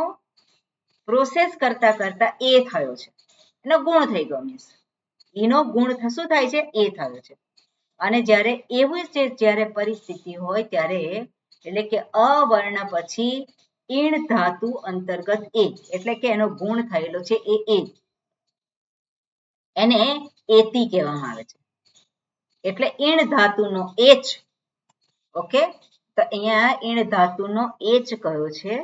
S1: પ્રોસેસ કરતા કરતા એ થયો છે, એનો ગુણ થઈ ગયો. મીન્સ એનો ગુણ શું થાય છે? એ થયો છે. અને જ્યારે એવું જ જ્યારે પરિસ્થિતિ હોય ત્યારે, એટલે કે અવર્ણ પછી ઈણ ધાતુ અંતર્ગત એ, એટલે કે એનો ગુણ થયેલો છે એ, એને એતી કહેવામાં આવે છે. એટલે ઈણ ધાતુનો એચ. ઓકે, તો અહીંયા ઈણ ધાતુનો એચ કયો છે.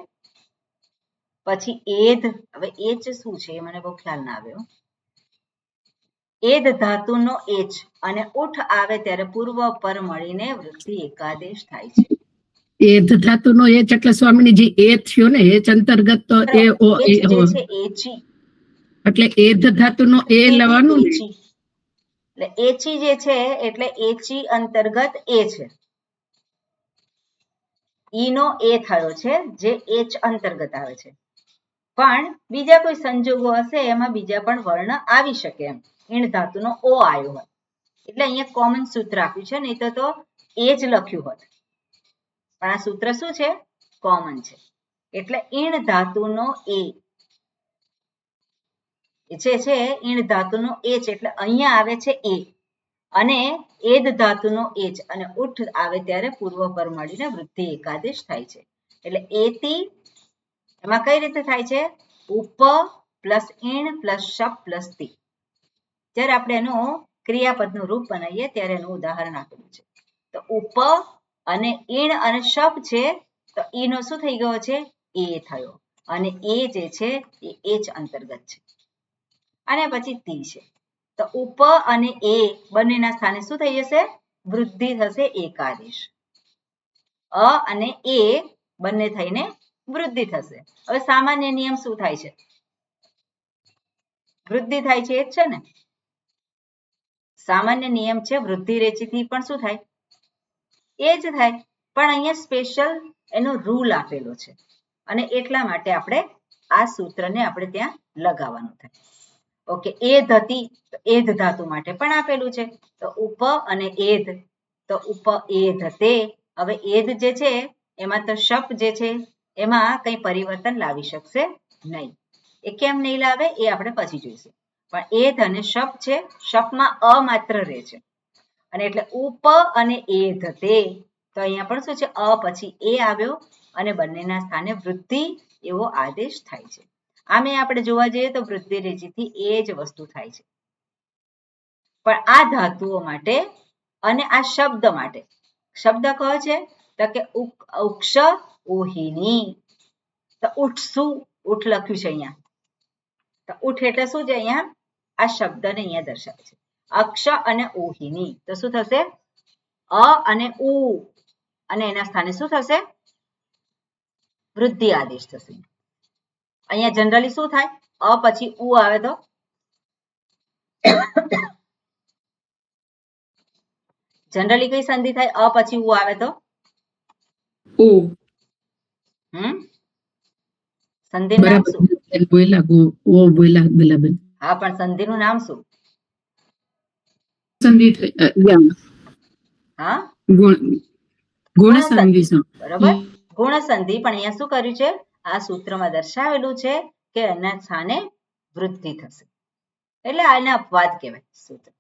S1: પછી એધ, હવે એચ શું છે મને બહુ ખ્યાલ ના આવ્યો. એધ ધાતુનો એચ અને ઉઠ આવે ત્યારે પૂર્વ પર મળીને વૃદ્ધિ એકાદેશ થાય છે.
S7: એધ ધાતુનો એચ એટલે સ્વામીજી એ થયો ને, એચ અંતર્ગત તો એ ઓ
S1: એચ જે છે એચી,
S7: એટલે એધ ધાતુનો એ લેવાનું ને.
S1: એટલે એચી જે છે એટલે એચી અંતર્ગત એ છે, ઈનો એ થયો છે જે એચ અંતર્ગત આવે છે. પણ બીજા કોઈ સંજોગો હશે એમાં બીજા પણ વર્ણ આવી શકે, એમ ઈણ ધાતુનો ઓ આવ્યો હોય એટલે અહીંયા કોમન સૂત્ર આપ્યું છે, નહીં તો એ જ લખ્યું હોત, પણ આ સૂત્ર શું છે? કોમન છે. એટલે ઈણ ધાતુનો એ જે છે, ઈણ ધાતુનો એચ એટલે અહીંયા આવે છે એ, અને એદ ધાતુનો એચ અને ઉઠ આવે ત્યારે પૂર્વ પર મળીને વૃદ્ધિ એકાદેશ થાય છે. એટલે એતી એમાં કઈ રીતે થાય છે? ઉપ પ્લસ ઈણ પ્લસ શપ પ્લસ તી. જ્યારે આપણે એનું ક્રિયાપદનું રૂપ બનાવીએ ત્યારે એનું ઉદાહરણ આપેલું છે. તો ઉપ અને ઈણ અને શપ છે, તો ઈનો શું થઈ ગયો છે? એ થયો, અને એ જે છે એ એચ અંતર્ગત છે. અને પછી તી છે, તો ઉપ અને એ બંનેના સ્થાને શું થઈ જશે? વૃદ્ધિ થશે એકાદેશ. અ અને એ બંને થઈને વૃદ્ધિ થશે. હવે સામાન્ય નિયમ શું થાય છે? વૃદ્ધિ થાય છે, એ જ છે ને. સામાન્ય નિયમ છે વૃદ્ધિ રેચીથી પણ શું થાય? એ જ થાય. પણ અહીંયા સ્પેશિયલ એનો રૂલ આપેલો છે, અને એટલા માટે આપણે આ સૂત્રને આપણે ત્યાં લગાવવાનું થાય. ઓકે, એધ હતી, એધ ધાતુ માટે પણ આપેલું છે, તો ઉપ અને એધ, તો ઉપ એધ તે. હવે એધ જે છે એમાં તો શપ જે છે એમાં કઈ પરિવર્તન લાવી શકશે નહીં. એ કેમ નહીં લાવે એ આપણે પછી જોઈશું. પણ એધ અને શપ છે, શપમાં અ માત્ર રહે છે, અને એટલે ઉપ અને એધ તે. તો અહીંયા પણ શું છે? અ પછી એ આવ્યો, અને બંનેના સ્થાને વૃદ્ધિ એવો આદેશ થાય છે. આમે આપણે જોવા જઈએ તો વૃદ્ધિ રેચીથી એ જ વસ્તુ થાય છે. પણ આ ધાતુઓ માટે અને આ શબ્દ માટે, શબ્દ કયો છે? તો કે ઉક્ષ ઓહિની. તો ઉઠસુ, ઉઠ લખ્યું છે અહીંયા, તો ઉઠ એટલે શું છે? અહીંયા આ શબ્દને અહીંયા દર્શાવે છે. અક્ષ અને ઓહિની, તો શું થશે? અ અને ઉ, અને એના સ્થાને શું થશે? વૃદ્ધિ આદેશ થશે. અહીંયા જનરલી શું થાય? અ પછી ઉ આવે તો જનરલી કઈ સંધિ થાય? અ પછી ઉ આવે તો સંધિનું નામ શું? હા, પણ સંધિનું નામ શું?
S7: સંધિ
S1: હા,
S7: ગુણ સંધિ.
S1: બરોબર, ગુણ સંધિ. પણ અહીંયા શું કર્યું છે? આ સૂત્રમાં દર્શાવેલું છે કે એના સ્થાને વૃદ્ધિ થશે, એટલે આને અપવાદ કહેવાય સૂત્ર.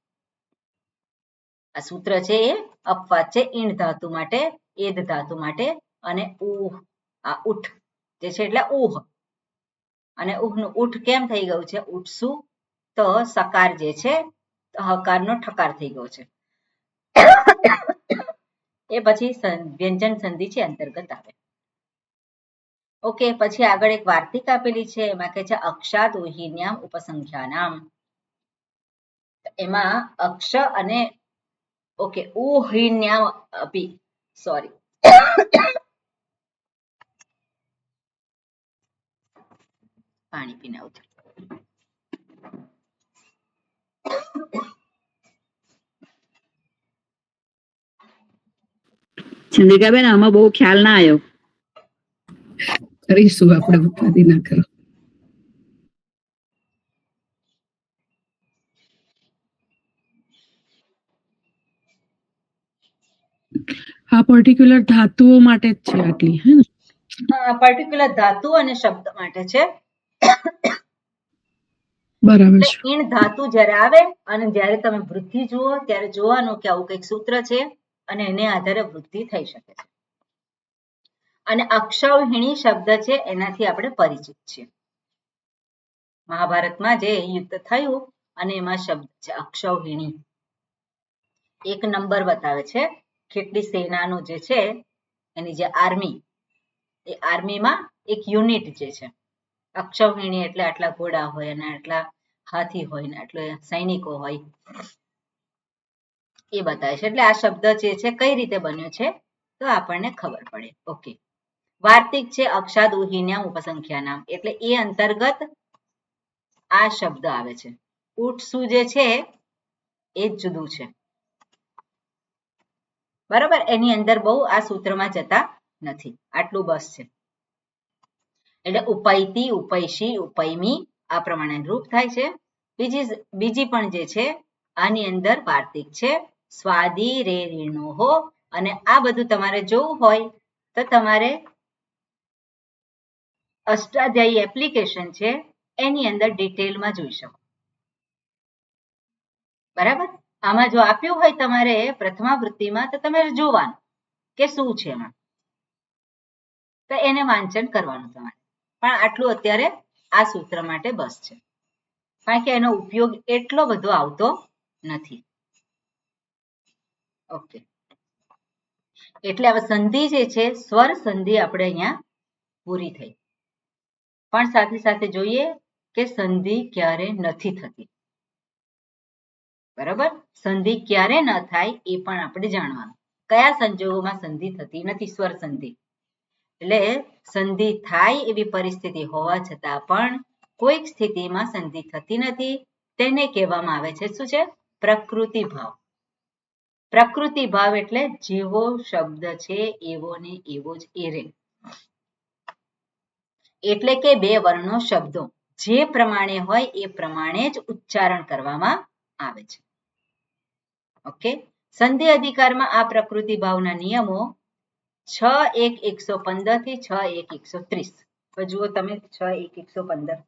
S1: આ સૂત્ર છે એ અપવાદ છે ઈણ ધાતુ માટે, એધ ધાતુ માટે, અને ઉહ, આ ઉઠ જે છે એટલે ઉહ, અને ઉહનું ઉઠ કેમ થઈ ગયું છે? ઉઠસુ, તો સકાર જે છે હકારનો ઠકાર થઈ ગયો છે, એ પછી વ્યંજન સંધિ છે અંતર્ગત આવે. ઓકે, પછી આગળ એક વાર્તિક આપેલી છે, એમાં કહે છે અક્ષાદ ઓહિન્યામ ઉપસંખ્યાનામ. એમાં અક્ષ અને ઓકે, ઉહિન્યામ અપી, સોરી. પાણી પીને આવું છું.
S5: ચંદ્રિકાબેન આમાં બહુ ખ્યાલ ના આવ્યો.
S7: કરીશું આપણે ઉપાધિ ના કરો.
S3: આ પર્ટિક્યુલર ધાતુઓ માટે જ છે આટલી, હે ને?
S1: પર્ટિક્યુલર ધાતુ અને શબ્દ માટે છે.
S3: બરાબર
S1: એટલે
S3: છે.
S1: ઈણ ધાતુ જ્યારે આવે અને જ્યારે તમે વૃદ્ધિ જુઓ ત્યારે જોવાનું કે આવું કંઈક સૂત્ર છે અને એને આધારે વૃદ્ધિ થઈ શકે છે. અને અક્ષૌહિણી શબ્દ છે એનાથી આપણે પરિચિત છીએ. મહાભારતમાં જે યુદ્ધ થયું અને એમાં શબ્દ છે અક્ષૌહિણી. એક નંબર બતાવે છે કેટલી સેનાનું જે છે એની જે આર્મી, એ આર્મીમાં એક યુનિટ જે છે અક્ષૌહિણી એટલે આટલા ઘોડા હોય અને આટલા હાથી હોય ને આટલા સૈનિકો હોય એ બતાવે છે. એટલે આ શબ્દ જે છે કઈ રીતે બન્યો છે તો આપણને ખબર પડે. ઓકે, વાર્તિક છે અક્ષાદ ઉહિન્યામ ઉપસંખ્યા નામ, એટલે એ અંતર્ગત આ શબ્દ આવે છે. ઉઠસુ જે છે એ જ જુદું છે, બરાબર. એની અંદર બહુ આ સૂત્રમાં જતા નથી, આટલું બસ છે. એટલે ઉપૈતી, ઉપૈશી, ઉપૈમી આ પ્રમાણે રૂપ થાય છે. બીજી પણ જે છે આની અંદર વાર્તિક છે સ્વાદી રે રીણોહો, અને આ બધું તમારે જોવું હોય તો તમારે અષ્ટાધ્યાયી એપ્લિકેશન છે એની અંદર ડિટેલમાં જોઈ શકો, બરાબર. આમાં જો આપ્યું હોય તમારે પ્રથમાવૃત્તિમાં તો તમારે જોવાનું કે શું છે એમાં, તો એને વાંચન કરવાનું તમારે. પણ આટલું અત્યારે આ સૂત્ર માટે બસ છે, કારણ કે એનો ઉપયોગ એટલો બધો આવતો નથી. ઓકે, એટલે હવે સંધિ જે છે સ્વર સંધિ આપણે અહીંયા પૂરી થઈ. પણ સાથે સાથે જોઈએ કે સંધિ ક્યારે નથી થતી, બરાબર. સંધિ ક્યારે ન થાય એ પણ આપણે જાણવાનું. કયા સંજોગોમાં સંધિ થતી નથી સ્વર સંધિ, એટલે સંધિ થાય એવી પરિસ્થિતિ હોવા છતાં પણ કોઈક સ્થિતિમાં સંધિ થતી નથી, તેને કહેવામાં આવે છે શું છે? પ્રકૃતિ ભાવ. પ્રકૃતિ ભાવ એટલે જેવો શબ્દ છે એવો ને એવો જ એ રહે. એટલે કે બે વર્ણો શબ્દો જે પ્રમાણે હોય એ પ્રમાણે જ ઉચ્ચારણ કરવામાં આવે છે. ઓકે, સંધિ અધિકારમાં આ પ્રકૃતિ ભાવના નિયમો 6.1.115 થી 6.1.130. તો જુઓ તમે 6.1.115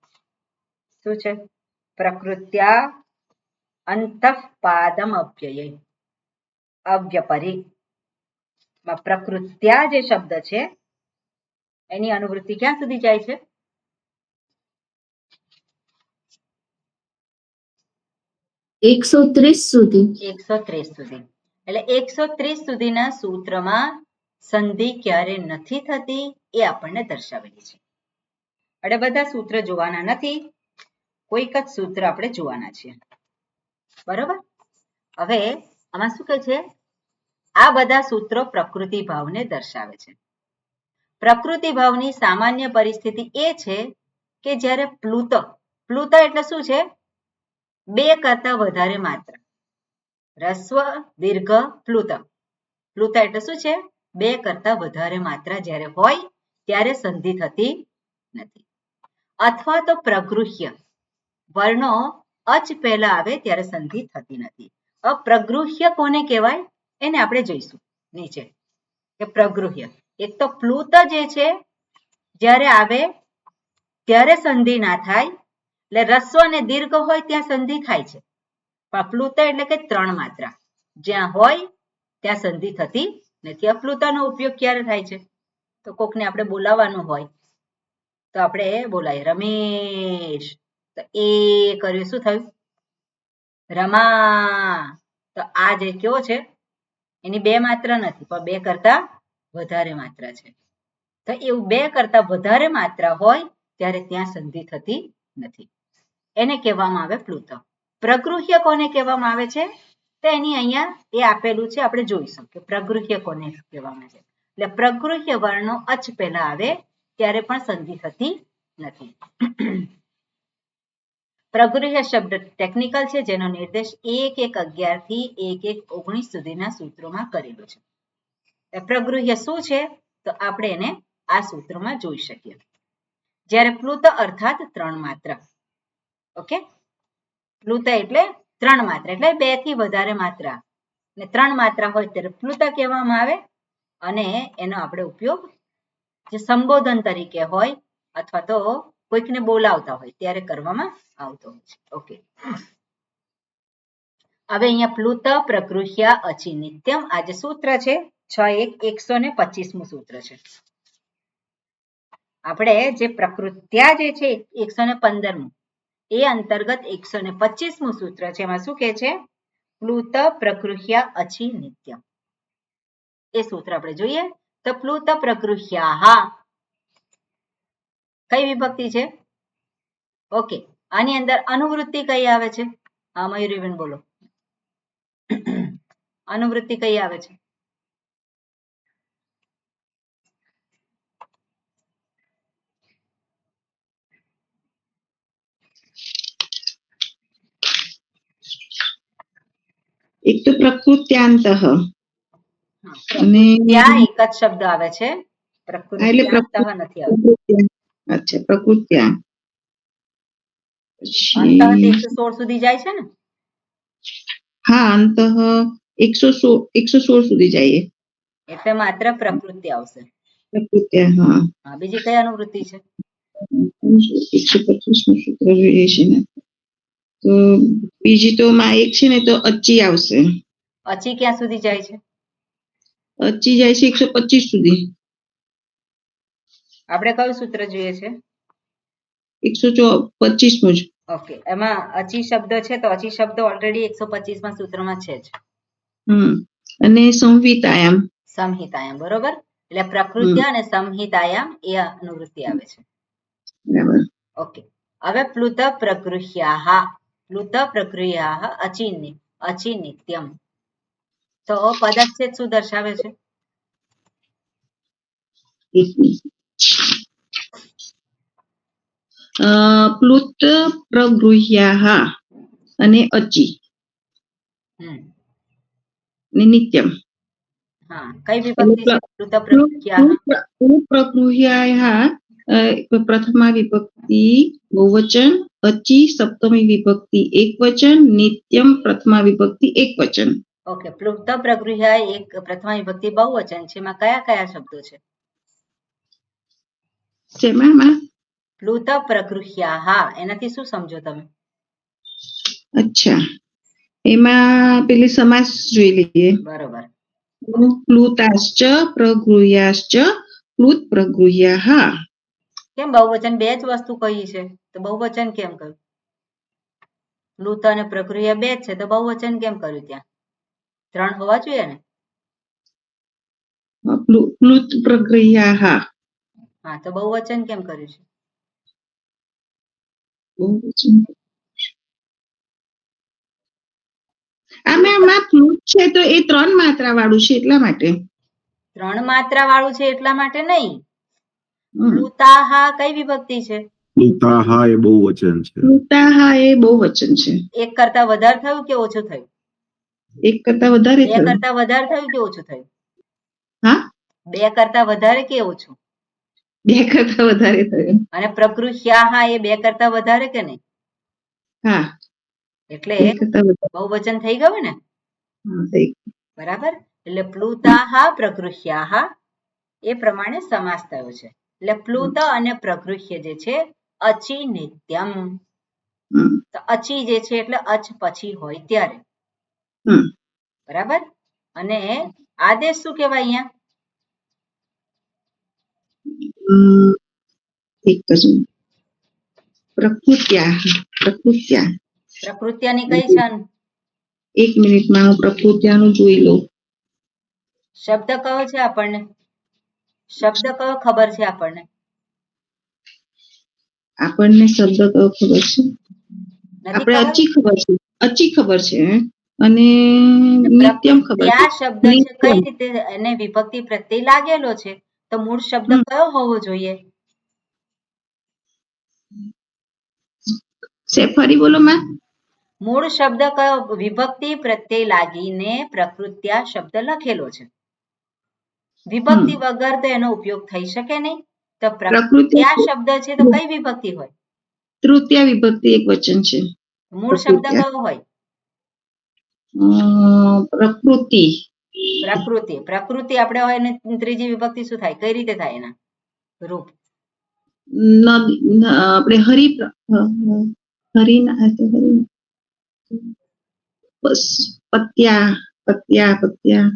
S1: શું છે? પ્રકૃત્યા અંતઃપાદમ અવ્યયે, અવ્યપરી. પ્રકૃત્યા જે શબ્દ છે એની અનુવૃત્તિ ક્યાં સુધી જાય છે?
S4: 130 સુધી.
S1: 130 સુધી. એટલે 130 સુધીના સૂત્રમાં સંધિ ક્યારે નથી થતી એ આપણને દર્શાવેલી છે. એટલે બધા સૂત્ર જોવાના નથી, કોઈક જ સૂત્ર આપણે જોવાના છીએ, બરોબર. હવે આમાં શું કહે છે? આ બધા સૂત્રો પ્રકૃતિ ભાવને દર્શાવે છે. પ્રકૃતિ ભાવની સામાન્ય પરિસ્થિતિ એ છે કે જ્યારે પ્લુત, પ્લુત એટલે શું છે? બે કરતા વધારે માત્રા, રસ્વ દીર્ઘ પ્લુત. પ્લુત એટલે શું છે? બે કરતા વધારે માત્રા જ્યારે હોય ત્યારે સંધિ થતી નથી. અથવા તો પ્રગૃહ્ય વર્ણો અચ પહેલા આવે ત્યારે સંધિ થતી નથી. પ્રગૃહ્ય કોને કહેવાય એને આપણે જોઈશું નીચે, કે પ્રગૃહ્ય એક તો પ્લુત જે છે જ્યારે આવે ત્યારે સંધિ ના થાય, એટલે રસ્વ અને દીર્ઘ હોય ત્યાં સંધિ થાય છે, પણ પ્લુત એટલે કે ત્રણ માત્રા જ્યાં હોય ત્યાં સંધિ થતી નથી. અપ્લુતનો ઉપયોગ ક્યારે થાય છે? તો કોકને આપણે બોલાવવાનું હોય તો આપણે બોલાય રમેશ, તો એ કર્યું શું થયું? રમા. તો આ જે કયો છે એની બે માત્રા નથી પણ બે કરતા વધારે માત્રા છે. તો એવું બે કરતા વધારે માત્રા હોય ત્યારે ત્યાં સંધિ થતી નથી, એને કહેવામાં આવે પ્લુત. પ્રગૃહ્ય કોને કહેવામાં આવે છે? તો એની અહીંયા એ આપેલું છે, આપણે જોઈશું કે પ્રગૃહ્ય કોને કહેવામાં છે. એટલે પ્રગૃહ્ય વર્ણનો અચ પહેલા આવે ત્યારે પણ સંધિ થતી નથી. પ્રગૃહ્ય શબ્દ ટેકનિકલ છે, જેનો નિર્દેશ 1-1-11 થી 1-1-19 સુધીના સૂત્રોમાં કરેલો છે. પ્રગૃહ્ય શું છે તો આપણે એને આ સૂત્રમાં જોઈ શકીએ. જ્યારે પ્લુત અર્થાત 3 માત્રા. ઓકે, પ્લુત એટલે 3 માત્રા એટલે 2 થી વધારે માત્રા ને 3 માત્રા હોય ત્યારે પ્લુત કહેવામાં આવે અને એનો આપણે ઉપયોગ જે સંબોધન તરીકે હોય અથવા તો કોઈકને બોલાવતા હોય ત્યારે કરવામાં આવતો હોય છે. ઓકે, હવે અહીંયા પ્લુત પ્રગૃહ્યા અચી નિત્યમ આ જે સૂત્ર છે 6-1-125મું સૂત્ર છે. આપણે જે પ્રકૃત્યા જે છે 115મું એ અંતર્ગત 125મું સૂત્ર છે. એમાં શું કહે છે? પ્લુત પ્રગૃહ્યા અચી નિત્યમ. એ સૂત્ર આપણે જોઈએ તો પ્લુત પ્રગૃહ્યા કઈ વિભક્તિ છે? ઓકે, આની અંદર અનુવૃત્તિ કઈ આવે છે? હા મયુરીબેન બોલો. અનુવૃત્તિ કઈ આવે છે?
S4: એક તો પ્રકૃત્યાંત અને
S1: ત્યાં એક જ શબ્દ આવે છે, પ્રકૃત્યાંત નથી આવતો.
S4: અચ્છા, પ્રકૃત્યા
S1: અંતઃ 116 સુધી જાય છે ને?
S4: હા, અંતઃ 116 સુધી જઈએ
S1: એટલે માત્ર પ્રકૃતિ આવશે.
S4: પ્રકૃત્યા.
S1: હા, બીજી કઈ અનુવૃત્તિ છે?
S4: 125મું સૂત્ર જોઈએ છે ને, તો બીજી તો માં એક છે ને તો અચી આવશે.
S1: અચી ક્યાં સુધી જાય છે?
S4: અચી જાય છે 125 સુધી.
S1: આપણે કયું સૂત્ર જોઈએ છે?
S4: 125મું જ.
S1: ઓકે, એમાં અચી શબ્દ છે તો અચી શબ્દ ઓલરેડી 125માં સૂત્રમાં છે જ.
S4: અને સંહિતાયામ.
S1: સંહિતાયામ બરોબર. એટલે પ્રકૃત્ય અને સંહિતાયામ એ અનુવૃત્તિ આવે છે.
S4: બરાબર.
S1: ઓકે, હવે પ્લુત પ્રગૃહ્યા અચી નિત્યમ. તો પદચ્છેદ શું દર્શાવે છે?
S4: પ્લુત પ્રગૃહ્યા અને અચી ને નિત્યમ.
S1: હા, કઈ વિભક્તિ છે? પ્લુત
S4: પ્રગૃહ્યા પ્રથમા વિભક્તિ બહુવચન, અચી સપ્તમી વિભક્તિ એકવચન, નિત્યમ પ્રથમા વિભક્તિ એકવચન.
S1: ઓકે, પ્લુત પ્રગૃહ્યા એક પ્રથમા વિભક્તિ બહુવચન છે. એમાં કયા કયા શબ્દો છે?
S4: શેમાં?
S1: પ્લુત પ્રગૃહ્યા એનાથી શું સમજો તમે?
S4: અચ્છા, એમાં પેલી સમાસ જોઈ લઈએ.
S1: બરોબર.
S4: પ્લુતાશ્ચ પ્રગૃહ્યાશ્ચ પ્લુત પ્રગૃહ્યા.
S1: કેમ બહુવચન? બે જ વસ્તુ કહી છે તો બહુવચન કેમ કહ્યું? પ્લુત અને પ્રગૃહ્યા બે જ છે તો બહુવચન કેમ કર્યું? ત્યાં 3 હોવા જોઈએ ને?
S4: પ્લુત પ્રગૃહ્યા.
S1: હા, તો બહુવચન કેમ કર્યું છે?
S4: આમાં પ્લુત છે તો એ 3 માત્રા વાળું છે એટલા માટે.
S1: 3 માત્રા વાળું છે એટલા માટે નહીં. પ્લુતાહા કઈ વિભક્તિ છે?
S2: પ્લુતાહા એ બહુવચન છે.
S4: પ્લુતાહા એ બહુવચન છે.
S1: એક કરતા વધારે થયું કે ઓછું થયું?
S4: એક કરતા વધારે
S1: બે કરતા વધારે થયું કે ઓછું થયું?
S4: હા,
S1: 2 કરતા વધારે કે ઓછું?
S4: 2 કરતા વધારે થયું.
S1: અને પ્રગૃહ્યા એ 2 કરતા વધારે કે નહીં?
S4: હા,
S1: એટલે બહુવચન થઈ ગયું ને? બરાબર. એટલે પ્લુતાહા પ્રગૃહ્યા એ પ્રમાણે સમાસ થયો છે. એટલે પ્લુત અને પ્રગૃહ્ય જે છે અચી નિત્યમ. તો અચી જે છે એટલે અચ પછી હોય ત્યારે. બરાબર. અને આદેશ શું કહેવાય અહીંયા? પ્રકૃત્યાની કઈ છે?
S4: 1 મિનિટમાં હું પ્રકૃત્યાનું જોઈ લઉં.
S1: શબ્દ કયો છે આપણને? શબ્દ કયો ખબર છે આપણને?
S4: આપણને શબ્દ કયો ખબર છે? આપણે અચી ખબર છે. અચી ખબર છે. અને નિત્યમ ખબર છે.
S1: પ્રકૃત્યા શબ્દ છે કઈ
S4: નિત્યમ.
S1: રીતે એને વિભક્તિ પ્રત્યય લાગેલો છે તો મૂળ શબ્દ કયો હોવો જોઈએ?
S4: ફરી બોલો માં.
S1: મૂળ શબ્દ કયો? વિભક્તિ પ્રત્યય લાગીને પ્રકૃત્યા શબ્દ લખેલો છે. વિભક્તિ વગર તો એનો ઉપયોગ થઈ શકે નહીં. તો પ્રકૃત્યા શબ્દ છે તો કઈ વિભક્તિ હોય?
S4: તૃતીય વિભક્તિ એક વચન છે.
S1: મૂળ શબ્દ કયો હોય?
S4: પ્રકૃતિ.
S1: પ્રકૃતિ. પ્રકૃતિ આપણે હોય ને ત્રીજી વિભક્તિ શું થાય? કઈ રીતે થાય એના રૂપ?
S4: આપણે હરિના બસ પત્યા પત્યા પત્યા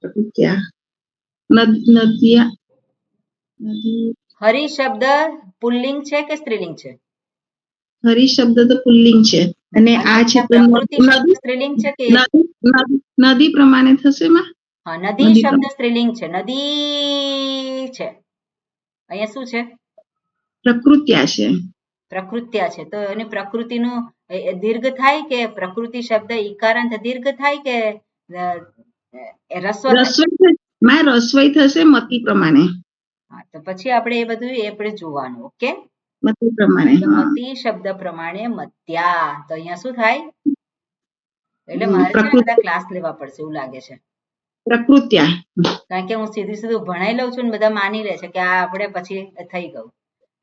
S4: પ્રકૃત્યા નદિયા.
S1: હરિ શબ્દ પુલ્લિંગ છે કે સ્ત્રીલિંગ છે?
S4: હરિ શબ્દ તો પુલ્લિંગ છે અને આ છે
S1: પ્રકૃતિ શબ્દ સ્ત્રીલિંગ છે કે?
S4: નદી પ્રમાણે થશે માં.
S1: હા, નદી શબ્દ સ્ત્રીલિંગ છે. નદી છે. અહીંયા શું છે?
S4: પ્રકૃત્યા છે.
S1: પ્રકૃત્યા છે તો એની પ્રકૃતિનું દીર્ઘ થાય કે પ્રકૃતિ શબ્દ ઈકારાંત દીર્ઘ થાય કે રસ્વ
S4: માં રસવઈ થશે મતી પ્રમાણે.
S1: હા, તો પછી આપણે એ બધું આપણે જોવાનું. ઓકે,
S4: મતી પ્રમાણે.
S1: મતી શબ્દ પ્રમાણે મત્યા. તો અહીંયા શું થાય? એટલે મારે છે ને બધા ક્લાસ લેવા પડશે એવું લાગે છે.
S4: પ્રકૃત્યા.
S1: કારણ કે હું સીધું ભણાઈ લઉં છું ને બધા માની લે છે કે આ આપણે પછી થઈ ગયું.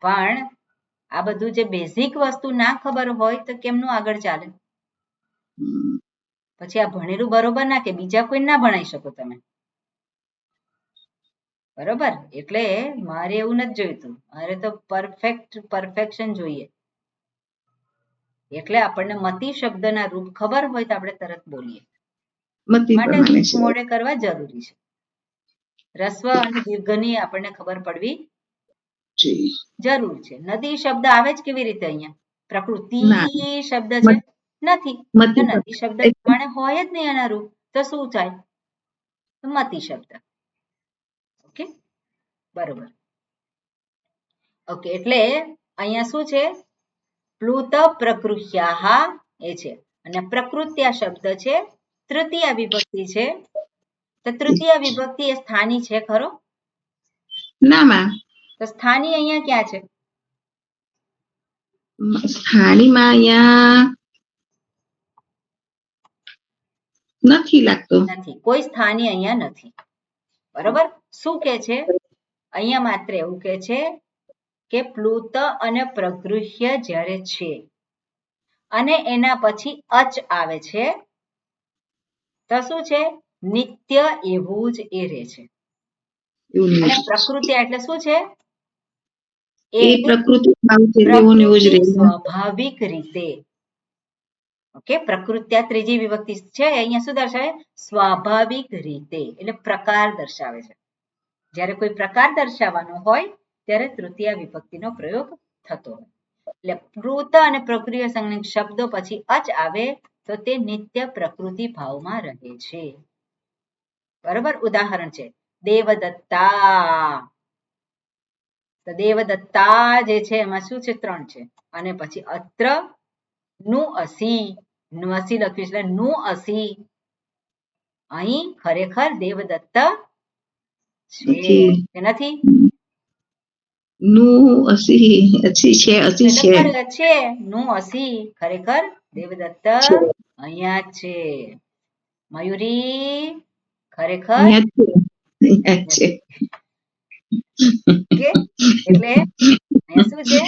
S1: પણ આ બધું જે બેઝિક વસ્તુ ના ખબર હોય તો કેમનું આગળ ચાલે? પછી આ ભણેલું બરોબર ના કે બીજા કોઈ ના ભણાઈ શકો તમે. બરોબર? એટલે મારે એવું નથી જોઈતું. મારે તો પરફેક્શન જોઈએ. એટલે આપણને મતી શબ્દના રૂપ ખબર હોય તો આપણે તરત બોલીએ. માટે મોડે કરવા જરૂરી છે. રસ્વ અને દીર્ઘની આપણને ખબર પડવી જરૂર છે. નદી શબ્દ આવે જ કેવી રીતે અહીંયા? પ્રકૃતિ શબ્દ છે નથી. તો નદી શબ્દ પ્રમાણે હોય જ નહીં એના રૂપ. તો શું થાય? મતી શબ્દ. ઓકે, બરોબર. ઓકે, એટલે અહીંયા શું છે? પ્લુત પ્રકૃત્યાહ એ છે અને પ્રકૃત્યા શબ્દ છે તૃતીય વિભક્તિ છે. તો તૃતીય વિભક્તિ એ સ્થાની છે ખરો?
S4: ના માં.
S1: તો સ્થાની અહીંયા ક્યાં છે?
S4: સ્થાનીમાં અહીંયા નથી લાગતું.
S1: નથી, કોઈ સ્થાની અહીંયા નથી. બરોબર? શું કે છે અહીંયા? માત્ર એવું કે છે કે પ્લુત અને પ્રગૃહ્ય જ્યારે છે અને એના પછી અચ આવે છે તો શું છે? નિત્ય એવું જ એ રહે છે. અને પ્રકૃતિ એટલે શું છે? એ
S4: પ્રકૃતિ
S1: સ્વાભાવિક રીતે. ઓકે, પ્રકૃત્યા ત્રીજી વિભક્તિ છે. અહીંયા શું દર્શાવે? સ્વાભાવિક રીતે, એટલે પ્રકાર દર્શાવે છે. જ્યારે કોઈ પ્રકાર દર્શાવવાનો હોય ત્યારે તૃતીય વિભક્તિનો પ્રયોગ થતો હોય. એટલે પ્લુત અને પ્રકૃતિ સંજ્ઞક શબ્દો પછી અચ આવે તો તે નિત્ય પ્રકૃતિ ભાવમાં રહે છે. બરોબર? ઉદાહરણ છે દેવદત્તા. તો દેવદત્તા જે છે એમાં શું છે? 3 છે. અને પછી અત્ર નું અસી. નું અસી લખ્યું છે નું અસી. અહીં ખરેખર દેવદત્ત છે કે નથી?
S4: નું અસી છે. અસી છે.
S1: નું અસી ખરેખર દેવદત્ત અહીંયા છે. મયુરી ખરેખર છે. એટલે અહીંયા શું છે?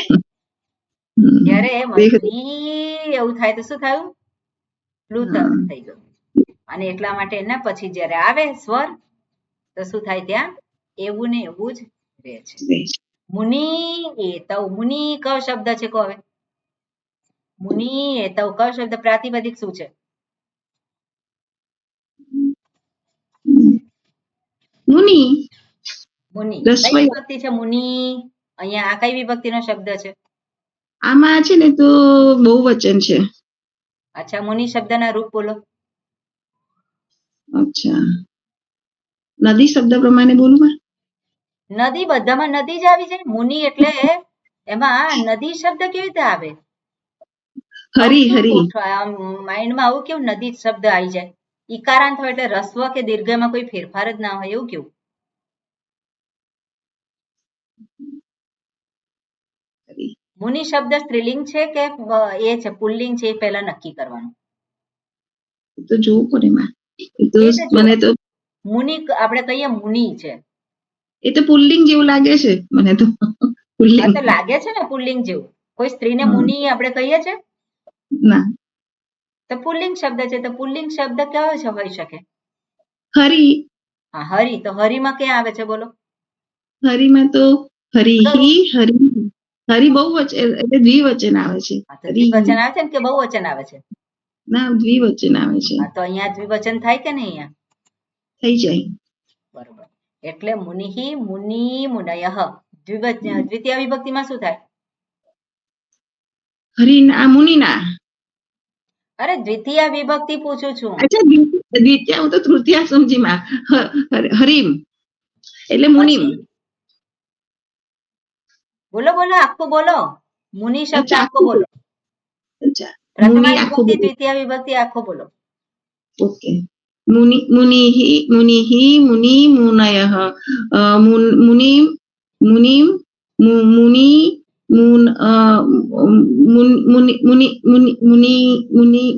S1: જ્યારે મયુરી એવું થાય તો શું થયું? પ્લુત થઈ ગયું. અને એટલા માટે એના પછી જ્યારે આવે સ્વર તો શું થાય? ત્યાં એવું ને એવું જ રહે છે. મુનિ એતવ. મુનિ કયો શબ્દ છે? કહો હવે. મુનિ એતવ કયો શબ્દ? પ્રાતિપદિક શું છે?
S4: મુનિ.
S1: મુનિ કઈ વિભક્તિ છે? મુનિ અહીંયા આ કઈ વિભક્તિનો શબ્દ છે?
S4: આમાં છે ને તો બહુવચન છે.
S1: અચ્છા, મુનિ શબ્દના રૂપ બોલો.
S4: અચ્છા, નદી શબ્દ પ્રમાણે બોલું માં.
S1: નદી બધામાં નદી જ આવી જાય. મુનિ એટલે એમાં નદી શબ્દ કેવી રીતે આવે?
S4: હરી
S1: આવું
S4: હરી
S1: કેવું ગોઠવાય? આમ માઇન્ડમાં આવું કેવું નદી શબ્દ આવી જાય? ઈકારાંત હોય એટલે રસ્વ કે દીર્ઘમાં કોઈ ફેરફાર જ ના હોય એવું કેવું?
S4: હરી.
S1: મુનિ શબ્દ સ્ત્રીલિંગ છે કે એ છે પુલ્લિંગ છે? એ પહેલા નક્કી કરવાનું.
S4: એ તો જોવું પડે માં. એ તો
S1: એ તો જો
S4: મને તો
S1: મુનિ આપણે કહીએ મુનિ છે,
S4: એ તો પુલ્લિંગ જેવું લાગે છે મને તો.
S1: હા
S4: પુલ્લિંગ
S1: તો લાગે છે ને પુલ્લિંગ જેવું. કોઈ સ્ત્રીને
S4: હા.
S1: મુનિ આપણે કહીએ છીએ?
S4: ના
S1: તો પુલ્લિંગ શબ્દ છે, તો પુલ્લિંગ શબ્દ કયો છે હોઈ શકે?
S4: હરી.
S1: હા હરી. તો હરીમાં ક્યાં આવે છે બોલો?
S4: હરીમાં તો હરી
S1: ગરુ.
S4: હરી હરી બહુ વચન એટલે દ્વિવચન આવે છે.
S1: હા તો
S4: હરી
S1: દ્વિવચન આવે છે ને કે બહુવચન આવે છે?
S4: ના દ્વિવચન આવે છે.
S1: હા તો અહીંયા દ્વિવચન થાય કે નહીં? અહીંયા
S4: થઈ જાય.
S1: બરોબર. એટલે મુનિહિ મુનિ મુનયઃ દ્વિતીય વિભક્તિમાં શું થાય?
S4: હરીના મુનિના.
S1: અરે દ્વિતીય વિભક્તિ પૂછું છું.
S4: અચ્છા દ્વિતીય હું તો તૃતીય સમજી માં. હરીમ એટલે મુનિમ.
S1: પછી બોલો બોલો આખું બોલો. મુનિ શબ્દ
S4: અચ્છા
S1: આખો
S4: આખું
S1: બોલો.
S4: અચ્છા મુનિ
S1: પ્રથમા
S4: આખું
S1: વિભક્તિ
S4: બોલું.
S1: દ્વિતીય વિભક્તિ આખો બોલો.
S4: ઓકે. મુનિહિ મુનિ મુનયઃ મુનિમ મુનિમ મુનિ મુન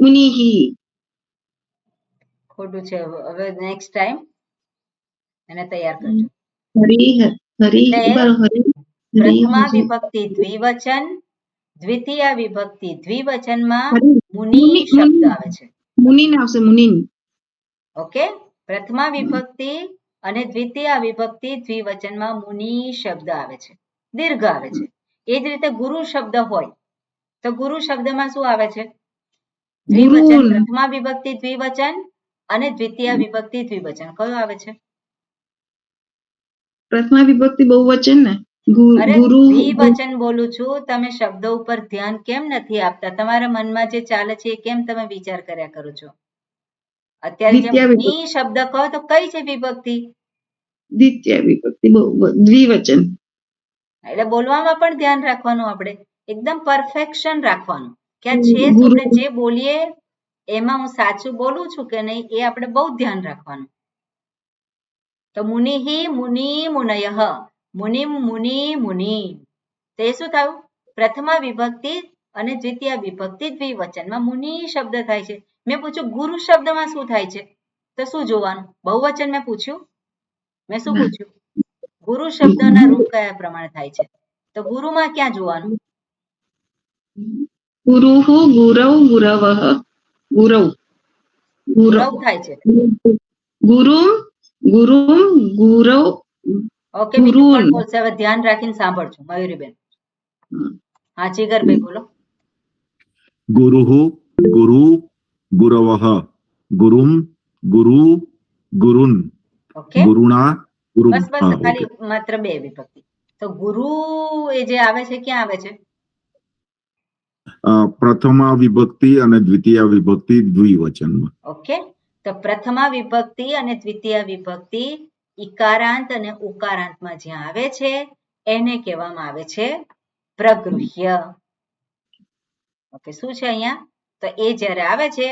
S4: મુનિહિ.
S1: ખોટું છે. હવે નેક્સ્ટ ટાઈમ એને તૈયાર કરજો.
S4: હરી હરી
S1: એટલે
S4: હરી
S1: પ્રથમા
S4: હરી
S1: વિભક્તિ દ્વિવચન, દ્વિતીય વિભક્તિ દ્વિવચનમાં
S4: હરી
S1: મુનિ
S4: મુનિ
S1: શબ્દ આવે છે.
S4: મુનિન આવશે મુનિન.
S1: ઓકે. પ્રથમા વિભક્તિ અને દ્વિતીય વિભક્તિ દ્વિવચનમાં મુનિ શબ્દ આવે છે, દીર્ઘ આવે છે. એ જ રીતે ગુરુ શબ્દ હોય તો ગુરુ શબ્દમાં શું આવે છે? દ્વિવચન.
S4: ગુરુન
S1: પ્રથમા વિભક્તિ દ્વિવચન અને દ્વિતીય વિભક્તિ દ્વિવચન કયું આવે છે?
S4: પ્રથમા વિભક્તિ બહુવચન ને.
S1: અરે
S4: ગુરુ
S1: દ્વિવચન બોલું છું. તમે શબ્દો ઉપર ધ્યાન કેમ નથી આપતા? તમારા મનમાં જે ચાલે છે એ કેમ તમે વિચાર કર્યા કરો છો? અત્યારે જે
S4: દ્વિતીય
S1: મુનિ
S4: વિભક્તિ
S1: શબ્દ કહો તો કઈ છે વિભક્તિ?
S4: દ્વિતીય વિભક્તિ દ્વિવચન.
S1: એટલે બોલવામાં પણ ધ્યાન રાખવાનું. આપણે એકદમ પરફેક્શન રાખવાનું કે આ છે
S4: ગુરુ
S1: આપણે જે બોલીએ એમાં હું સાચું બોલું છું કે નહીં એ આપણે બહુ ધ્યાન રાખવાનું. તો મુનિહિ મુનિ મુનયઃ મુનિમ મુનિ મુનિ. તો એ શું થયું? પ્રથમા વિભક્તિ અને દ્વિતીય વિભક્તિ દ્વિવચનમાં મુનિ શબ્દ થાય છે. મેં પૂછ્યું ગુરુ શબ્દમાં શું થાય છે? તો શું જોવાનું? બહુવચન મેં પૂછ્યું. મેં શું પૂછ્યું? ગુરુ શબ્દના રૂપ કયા પ્રમાણે થાય છે? તો ગુરુમાં ક્યાં જોવાનું?
S4: ગુરુઃ ગુરવ ગુરવઃ ગુરવ
S1: ગુરવ થાય છે.
S4: ગુરુમ ગુરુમ ગુરવ
S1: ઓકે. બીજું કોણ બોલશે? હવે ધ્યાન રાખીને સાંભળજો. મયુરીબેન. હા જીગરભાઈ બોલો.
S2: ગુરુઃ ગુરુ ગુરવઃ ગુરુમ ગુરુ ગુરુન
S1: ઓકે.
S2: ગુરુણા ગુરુમ.
S1: બસ બસ ખાલી માત્ર બે વિભક્તિ. તો ગુરુ એ જે આવે છે ક્યાં આવે છે?
S2: પ્રથમા વિભક્તિ અને દ્વિતીય વિભક્તિ દ્વિવચનમાં.
S1: ઓકે. તો પ્રથમા વિભક્તિ અને દ્વિતીય વિભક્તિ ઈકારાંત અને ઉકારાંતમાં જ્યાં આવે છે એને કહેવામાં આવે છે પ્રગૃહ્ય. ઓકે. શું છે અહીંયા? તો એ જ્યારે આવે છે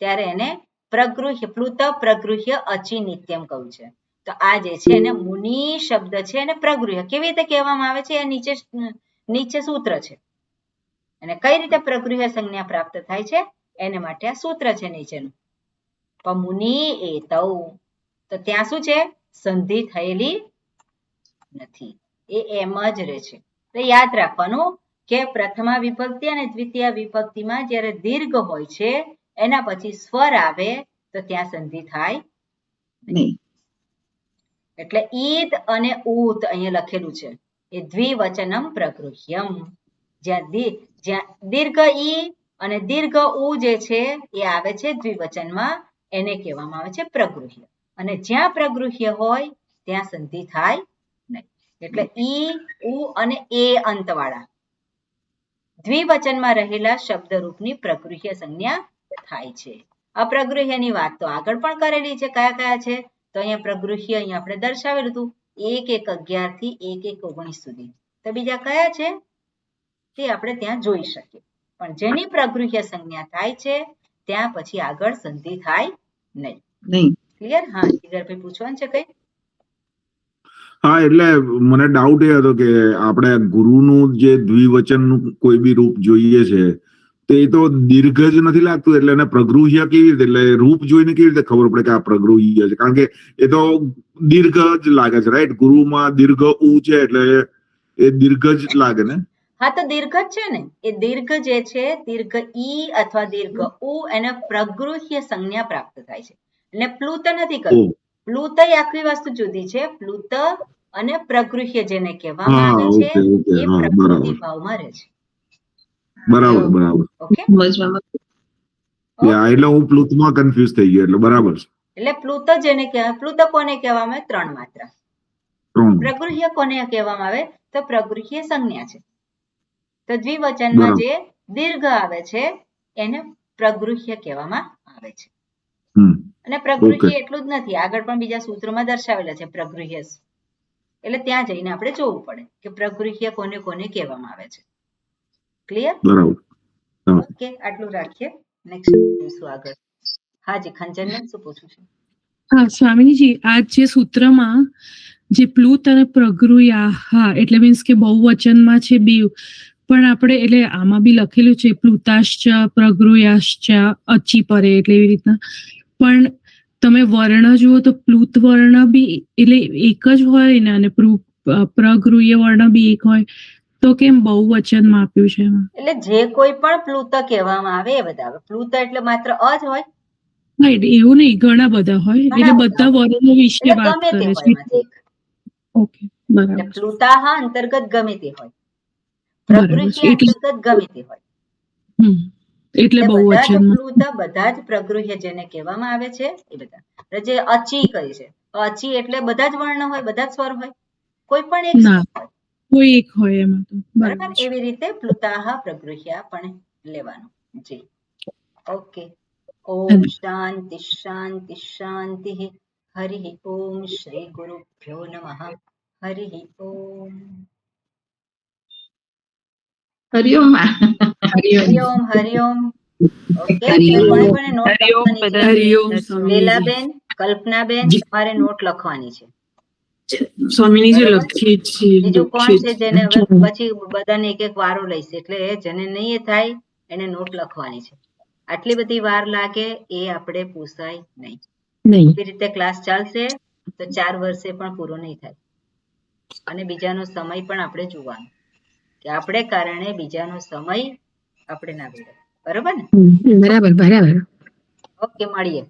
S1: ત્યારે એને પ્રગૃહ્ય પ્લુત પ્રગૃહ્ય અચિનિત્યમ કહ્યું છે. તો આ જે છે એને મુનિ શબ્દ છે એને પ્રગૃહ્ય કેવી રીતે કહેવામાં આવે છે? એ નીચે સૂત્ર છે. અને કઈ રીતે પ્રગૃહ્ય સંજ્ઞા પ્રાપ્ત થાય છે એને માટે આ સૂત્ર છે નીચેનું. મુનિ એતૌ. તો ત્યાં શું છે? સંધિ થયેલી નથી. એ એમ જ રહે છે. તો યાદ રાખવાનું કે પ્રથમા વિભક્તિ અને દ્વિતીય વિભક્તિમાં જ્યારે દીર્ઘ હોય છે એના પછી સ્વર આવે તો ત્યાં સંધિ થાય નહીં. એટલે ઈદ અને ઉત અહીંયા લખેલું છે એ દ્વિવચનમ પ્રગૃહ્યમ. જ્યાં દીર્ઘ ઈ અને દીર્ઘ ઉ જે છે એ આવે છે દ્વિવચનમાં એને કહેવામાં આવે છે પ્રગૃહ્ય. અને જ્યાં પ્રગૃહ્ય હોય ત્યાં સંધિ થાય નહીં. એટલે ઈ ઉ અને એ અંતવાળા દ્વિવચનમાં રહેલા શબ્દરૂપની પ્રગૃહ્ય સંજ્ઞા થાય છે. આ પ્રગૃહ્યની વાત તો આગળ પણ કરેલી છે. કયા કયા છે? તો અહીંયા પ્રગૃહ્ય અહીંયા આપણે દર્શાવેલું હતું 1-1-11 થી 1-1-19 સુધી. તો બીજા કયા છે તે આપણે ત્યાં જોઈ શકીએ. પણ જેની પ્રગૃહ્ય સંજ્ઞા થાય છે ત્યાં પછી આગળ સંધિ થાય નહીં.
S4: નહીં.
S1: ક્લિયર? હા, જીગરભાઈ પૂછવાનું છે કઈ?
S2: હા, એટલે મને ડાઉટ એ હતો કે આપણે ગુરુનું જે દ્વિવચનનું કોઈ બી રૂપ જોઈએ છે તો એ તો દીર્ઘ જ નથી લાગતું, એટલે એને પ્રગૃહ્ય કેવી રીતે, એટલે રૂપ જોઈને કેવી રીતે ખબર પડે કે આ પ્રગૃહ્ય છે? કારણ કે એ તો દીર્ઘ જ લાગે છે, રાઈટ? ગુરુમાં દીર્ઘ ઉ છે એટલે એ દીર્ઘ જ લાગે ને?
S1: હા, તો દીર્ઘ જ છે ને. એ દીર્ઘ જે છે, દીર્ઘ ઈ અથવા દીર્ઘ ઉ, એને પ્રગૃહ્ય સંજ્ઞા પ્રાપ્ત થાય છે. એટલે પ્લુત નથી કરતું. પ્લુત એ આખી વસ્તુ જુદી છે. પ્લુત અને પ્રગૃહ્ય જેને કહેવામાં આવે છે એ પ્રકૃતિ ભાવમાં રહે છે.
S2: બરાબર, બરાબર.
S1: ઓકે,
S2: એટલે હું પ્લુતમાં કન્ફ્યુઝ થઈ ગયો, એટલે બરાબર છે.
S1: એટલે પ્લુત જેને કહેવાય, પ્લુત કોને કહેવામાં આવે? 3 માત્રા. પ્રગૃહ્ય કોને કહેવામાં આવે? તો પ્રગૃહ્ય સંજ્ઞા છે. તો દ્વિવચનમાં જે દીર્ઘ આવે છે એને પ્રગૃહ્ય કહેવામાં આવે છે. અને પ્રગૃહ્ય એટલું જ નથી, આગળ પણ બીજા સૂત્રોમાં દર્શાવેલા છે પ્રગૃહ્ય. એટલે ત્યાં જઈને આપણે જોવું પડે કે પ્રગૃહ્ય કોને કોને કહેવામાં આવે છે. ક્લિયર?
S2: બરાબર.
S1: ઓકે, આટલું રાખીએ. નેક્સ્ટ જોઈશું આગળ. હાજી, ખંજનબેન શું પૂછું છું?
S3: હા સ્વામિનીજી, આ જે સૂત્રમાં જે પ્લુત અને પ્રગૃહ્ય, હા, એટલે મીન્સ કે બહુવચનમાં છે બે, પણ આપણે એટલે આમાં બી લખેલું છે પ્લુતાશ્ચ પ્રગૃહ્યાશ્ચ અચી પરે, એટલે એવી રીતના. પણ તમે વર્ણ જુઓ તો પ્લુત વર્ણ બી એટલે એક જ હોય ને, અને પ્રગૃહ્ય વર્ણ બી એક હોય, તો કેમ બહુવચનમાં આપ્યું છે એમાં?
S1: એટલે જે કોઈ પણ પ્લુત કહેવામાં આવે એ બધા. પ્લુત એટલે માત્ર અ જ હોય?
S3: એવું નહીં, ઘણા બધા હોય, એટલે બધા વર્ણો વિશે વાત કરે છે. ઓકે, બરાબર.
S1: પ્લુતાહ અંતર્ગત ગમે તે હોય, પ્રગૃહ્ય અંતર્ગત ગમે તે હોય.
S3: એટલે બહુવચનમાં
S1: બધા જ પ્રગૃહ્ય જેને કહેવામાં આવે છે એ બધા. જે અચી કહી છે, અચી એટલે બધા જ વર્ણ હોય, બધા જ સ્વર હોય, કોઈ પણ એક સ્વર હોય,
S3: કોઈ એક હોય એમાં તો.
S1: બરાબર? એવી રીતે પ્લુતાહ પ્રગૃહ્યા પણ લેવાનું. જી, ઓકે. ઓમ શાંતિ શાંતિ શાંતિ. હરિ ઓમ શ્રી ગુરુભ્યો નમઃ. હરિ ઓમ.
S4: હરિઓમ.
S1: હરિઓમ. હરિઓમ. ઓકે, કોને કોને નોટ લખવાની છે? લીલાબેન, કલ્પનાબેન, તમારે નોટ લખવાની છે.
S7: સ્વામીજી લખીએ છીએ.
S1: બીજું કોણ છે જેને હવે પછી બધાને એક એક વારો લઈશ, એટલે જેને નહીં થાય એને નોટ લખવાની છે. આટલી બધી વાર લાગે એ આપણે પૂછાય નહીં. એવી રીતે ક્લાસ ચાલશે તો 4 વર્ષે પણ પૂરો નહીં થાય. અને બીજાનો સમય પણ આપણે જોવાનો કે આપણે કારણે બીજાનો સમય આપણે ના વેડે. બરોબર ને?
S6: બરાબર.
S1: ઓકે, મળીએ.